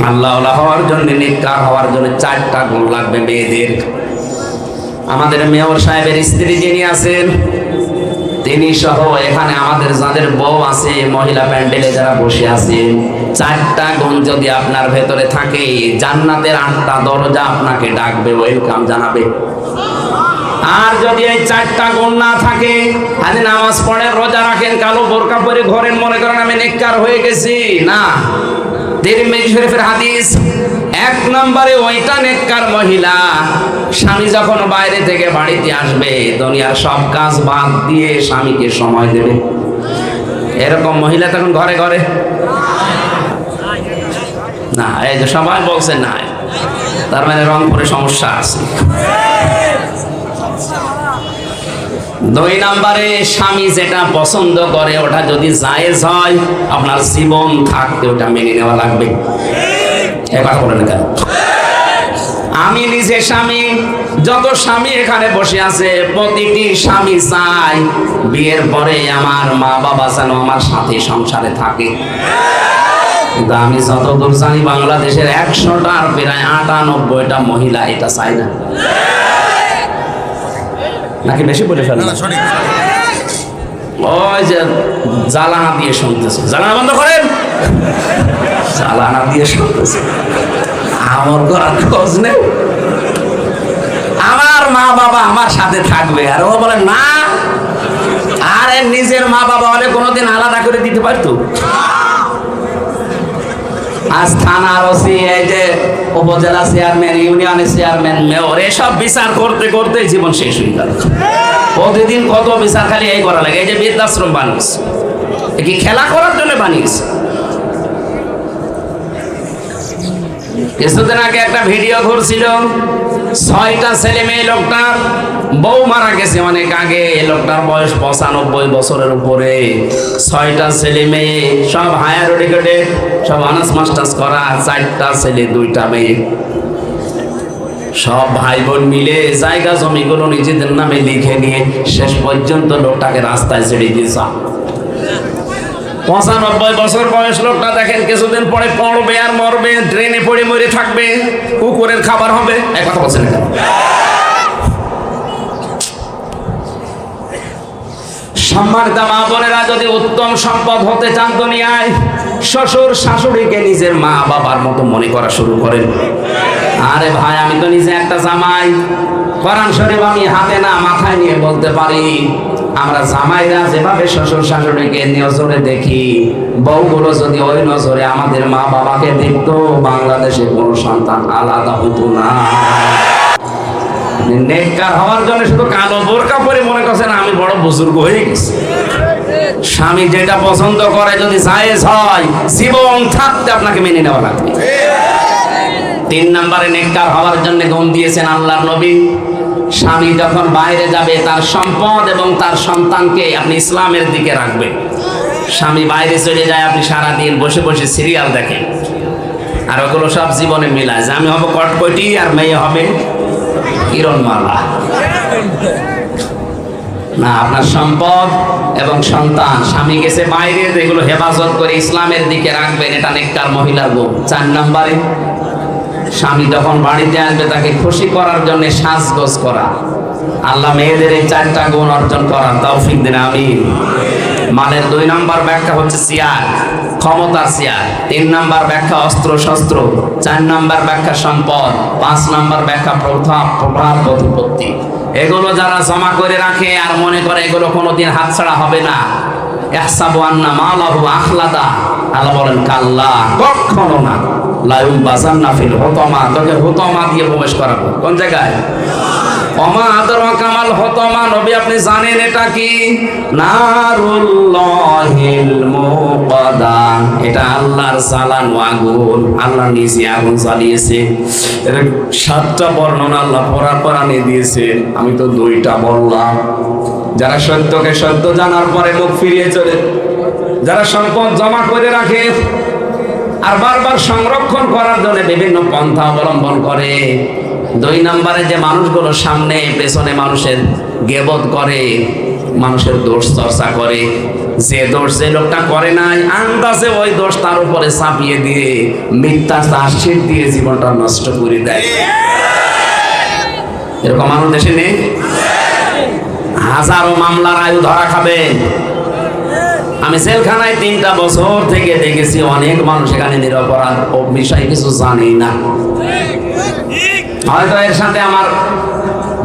আল্লাহওয়ালা হওয়ার জন্য, নেককার হওয়ার জন্য 4টা গুণ লাগবে মেয়েদের। আমাদের মেয়র সাহেবের স্ত্রী যিনি আছেন, তিনি সহ এখানে আমাদের যাদের বউ আছে, মহিলা প্যান্ডেলে যারা বসে আছেন, 4টা গুণ যদি আপনার ভেতরে থাকে, জান্নাতের 8টা দরজা আপনাকে ডাকবে, ওয়েলকাম জানাবে। আর যদি এই 4টা গুণ না থাকে, আজ নামাজ পড়েন, রোজা রাখেন, কালো বোরকা পরে ঘোরেন, মনে করেন আমি নেককার হয়ে গেছি, না। তিরমিজি শরীফের হাদিস, 1 নম্বরে ওইটা নেককার মহিলা, স্বামী যখন বাইরে থেকে বাড়িতে আসবে, দুনিয়ার সব কাজ বাদ দিয়ে স্বামীকে সময় দেবে। এরকম মহিলা তখন ঘরে ঘরে না। এই যে সবাই বলছে না, তার মানে রংপুরে সমস্যা আছে। 2 নম্বরে স্বামী যেটা পছন্দ করে ওটা যদি জায়েজ হয়, আপনার জীবন থাকতে ওটা মেনে নেওয়া লাগবে। এবার বলেন কেন? আমি নিজে স্বামী, যত স্বামী এখানে বসে আছে, প্রতিটি স্বামী চাই বিয়ের পরে আমার মা বাবা যেন আমার সাথে সংসারে থাকে। কিন্তু আমি যতদূর জানি বাংলাদেশের 100টার প্রায় 98টা মহিলা এটা চায় না। নাকি বেশি বলে ফেলেন? ওই যে জ্বালানা দিয়ে শুনতেছে, জ্বালানা বন্ধ করেন, জ্বালানা দিয়ে শুনতেছে, আমার করার খোঁজ নেই, আমার মা বাবা আমার সাথে থাকবে। আর ও বলে না, আরে নিজের মা বাবা হলে কোনোদিন আলাদা করে দিতে পারতো? আজ থানার ওসি, এই যে উপজেলা চেয়ারম্যান, ইউনিয়নের চেয়ারম্যান, মেয়র, এসব বিচার করতে করতে জীবন শেষ হয়ে গেল। প্রতিদিন কত বিচার খালি এই করা লাগে। এই যে বৃদ্ধাশ্রম বানিয়েছে, কি খেলা করার জন্য বানিয়েছে? কিছুদিন আগে একটা ভিডিও ঘুরছিল, 6টা ছেলে মেয়ে, লোকটার বউ মারা গেছে অনেক আগে, লোকটার বয়স 95 বছরের উপরে, 6টা ছেলে মেয়ে, সব হায়ার এডুকেটেড, সব অনার্স মাস্টার্স করা, 4টা ছেলে 2টা মেয়ে, সব ভাই বোন মিলে জায়গা জমিগুলো নিজেদের নামে লিখে নিয়ে শেষ পর্যন্ত লোকটাকে রাস্তায় ছেড়ে দিয়েছে। 95 বছর বয়স লোকটা, দেখেন কিছুদিন পরে পড়বে আর মরবে, ট্রেনে পড়ে মরে থাকবে, কুকুরের খাবার হবে। এক কথা বলছেন কেন? সম্মানিত মা বোনেরা, যদি উত্তম সম্পদ হতে চান দুনিয়ায়, শ্বশুর শাশুড়িকে নিজের মা বাবার মতো মনে করা শুরু করেন। আরে ভাই, আমি তো নিজে একটা জামাই, কোরআন শরীফ আমি হাতে না মাথায় নিয়ে বলতে পারি, আমরা জামাইরা যেভাবে শ্বশুর শাশুড়িকে নজরে দেখি, বউগুলো যদি ওই নজরে আমাদের মা বাবাকে দেখতো, বাংলাদেশে কোনো সন্তান আলাদা হতো না। নেককার হওয়ার জন্য শুধু কালো বোরকা পরে মনে করছেন আমি বড় বুজুর্গ হয়ে গেছি। স্বামী যেটা পছন্দ করে যদি জায়েজ হয়, জীবন থাকতে আপনাকে মেনে নেওয়া লাগবে। 3 নম্বরে নেককার হওয়ার জন্য গুণ দিয়েছেন আল্লাহর নবী, স্বামী যখন বাইরে যাবে তার সম্পদ এবং তার সন্তানকে আপনি ইসলামের দিকে রাখবেন। স্বামী বাইরে চলে যায়, আপনি সারাদিন বসে বসে সিরিয়াল দেখেন, আর ওগুলো সব জীবনে মিলায় যে আমি হব কটকটি আর মেয়ে হবে কিরণমালা। না, আপনার সম্পদ এবং সন্তান, স্বামী গেছে বাইরে, এগুলো হেফাজত করে ইসলামের দিকে রাখবেন, এটা নেককার মহিলার গুণ। 4 নম্বরে স্বামী যখন বাড়িতে আসবে তাকে খুশি করার জন্য সাজগোজ করা। আল্লাহ মেয়েদের এই 4টা গুণ অর্জন করার তৌফিক দিন, আমিন। মালের 2 নম্বর ব্যাখ্যা হচ্ছে চেয়ার, ক্ষমতার চেয়ার। 3 নম্বর ব্যাখ্যা অস্ত্র শস্ত্র। 4 নম্বর ব্যাখ্যা সম্পদ। 5 নম্বর ব্যাখ্যা প্রভাব প্রতিপত্তি। এগুলো যারা জমা করে রাখে আর মনে করে এগুলো কোনোদিন হাতছাড়া হবে না, ইহসাবু আন্না মালাহু আখলাদা, আল্লাহ বলেন কাল্লা, কখনো না। লায়ুম বাজান্না ফিল হুতামা, তোকে হুতামা দিয়ে প্রবেশ করাবো। কোন জায়গায়? ওমা আদরাকা মাল হুতামা, নবী আপনি জানেন এটা কি? নারুল্লাহিল মুকাদা, এটা আল্লাহর জ্বালানো আগুন, আল্লাহ নিজে আগুন জ্বালিয়েছে। এর 7টা বর্ণনা আল্লাহ কোরআনে দিয়েছে, আমি তো 2টা বললাম। যারা সত্যকে সত্য জানার পরে মুখ ফিরিয়ে চলে, যারা সম্পদ জমা করে রাখে আর বারবার সংরক্ষণ করার জন্য বিভিন্ন পন্থা অবলম্বন করে। 2 নম্বরে যে মানুষগুলো সামনে পেছনে মানুষের গেবত করে, মানুষের দোষ চর্চা করে, যে দোষ যে লোকটা করে নাই আন্দাজে ওই দোষ তার উপরে চাপিয়ে দিয়ে মিথ্যা চার্জশিট দিয়ে জীবনটা নষ্ট করে দেয়। এরকম মানুষ দেশে নেই? হাজারো মামলার আয়ু ধরা খাবে। আমি জেলখানায় 3টা বছর থেকে দেখেছি অনেক মানুষ এখানে নিরপরাধ, ও বিষয়ে কিছু জানি না। হয়তো এর সাথে আমার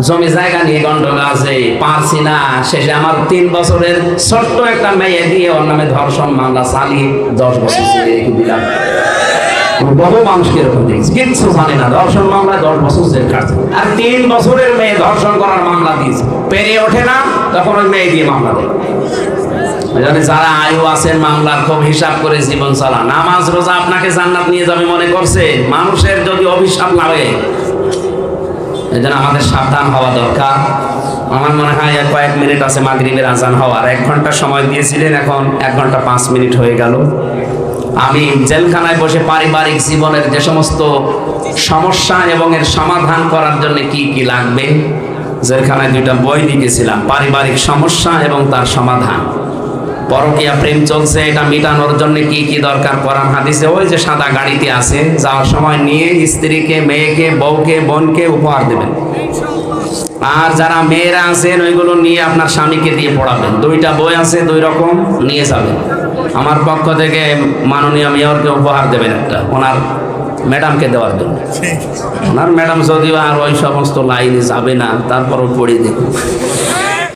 জমি জায়গা নিয়ে গন্ডগোল আছে, পারছি না। শেষে আমার 3 বছরের ছোট্ট একটা মেয়ে দিয়ে ওর নামে ধর্ষণ মামলা চালিয়ে 10 বছর জেলে রেখে দিলাম। বহু মানুষকে এরকম দেখছি, কিচ্ছু জানে না, ধর্ষণ মামলায় 10 বছর জেল কাটছে। আর 3 বছরের মেয়ে ধর্ষণ করার মামলা দিয়েছে, পেরে ওঠে না, তখন ওই মেয়ে দিয়ে মামলা দেয়। যারা আয়ু আছেন মামলার, খুব হিসাব করে জীবন চালা। নামাজ রোজা আপনাকে জান্নাত নিয়ে যাবে মনে করছে, মানুষের যদি অভিশাপ লাগে। এই জন্য আমাদের সাবধান হওয়া দরকার। আমার মনে হয় কয়েক মিনিট আছে মাগরিবের আজান হওয়ার, 1 ঘন্টা সময় দিয়েছিলেন, এখন 1 ঘন্টা 5 মিনিট হয়ে গেল। আমি জেলখানায় বসে পারিবারিক জীবনের যে সমস্ত সমস্যা এবং এর সমাধান করার জন্য কি কি লাগবে, জেলখানায় 2টা বই লিখেছিলাম, পারিবারিক সমস্যা এবং তার সমাধান। পরকীয়া প্রেম চলছে, এটা মিটানোর জন্য কি কি দরকার কোরআন হাদিসে ওই যে সাদা গাড়িতে আছে, যাওয়ার সময় নিয়ে স্ত্রীকে, মেয়েকে, বউকে, বোনকে উপহার দেবেন। আর যারা মেয়েরা আছেন ওইগুলো নিয়ে আপনার স্বামীকে দিয়ে পড়াবেন। 2টা বই আছে, 2 রকম নিয়ে যাবেন। আমার পক্ষ থেকে মাননীয় মেয়রকে উপহার দেবেন একটা, ওনার ম্যাডামকে দেওয়ার জন্য। ওনার ম্যাডাম যদিও আর ওই সমস্ত লাইনে যাবে না, তারপরও পড়ে দেখুন।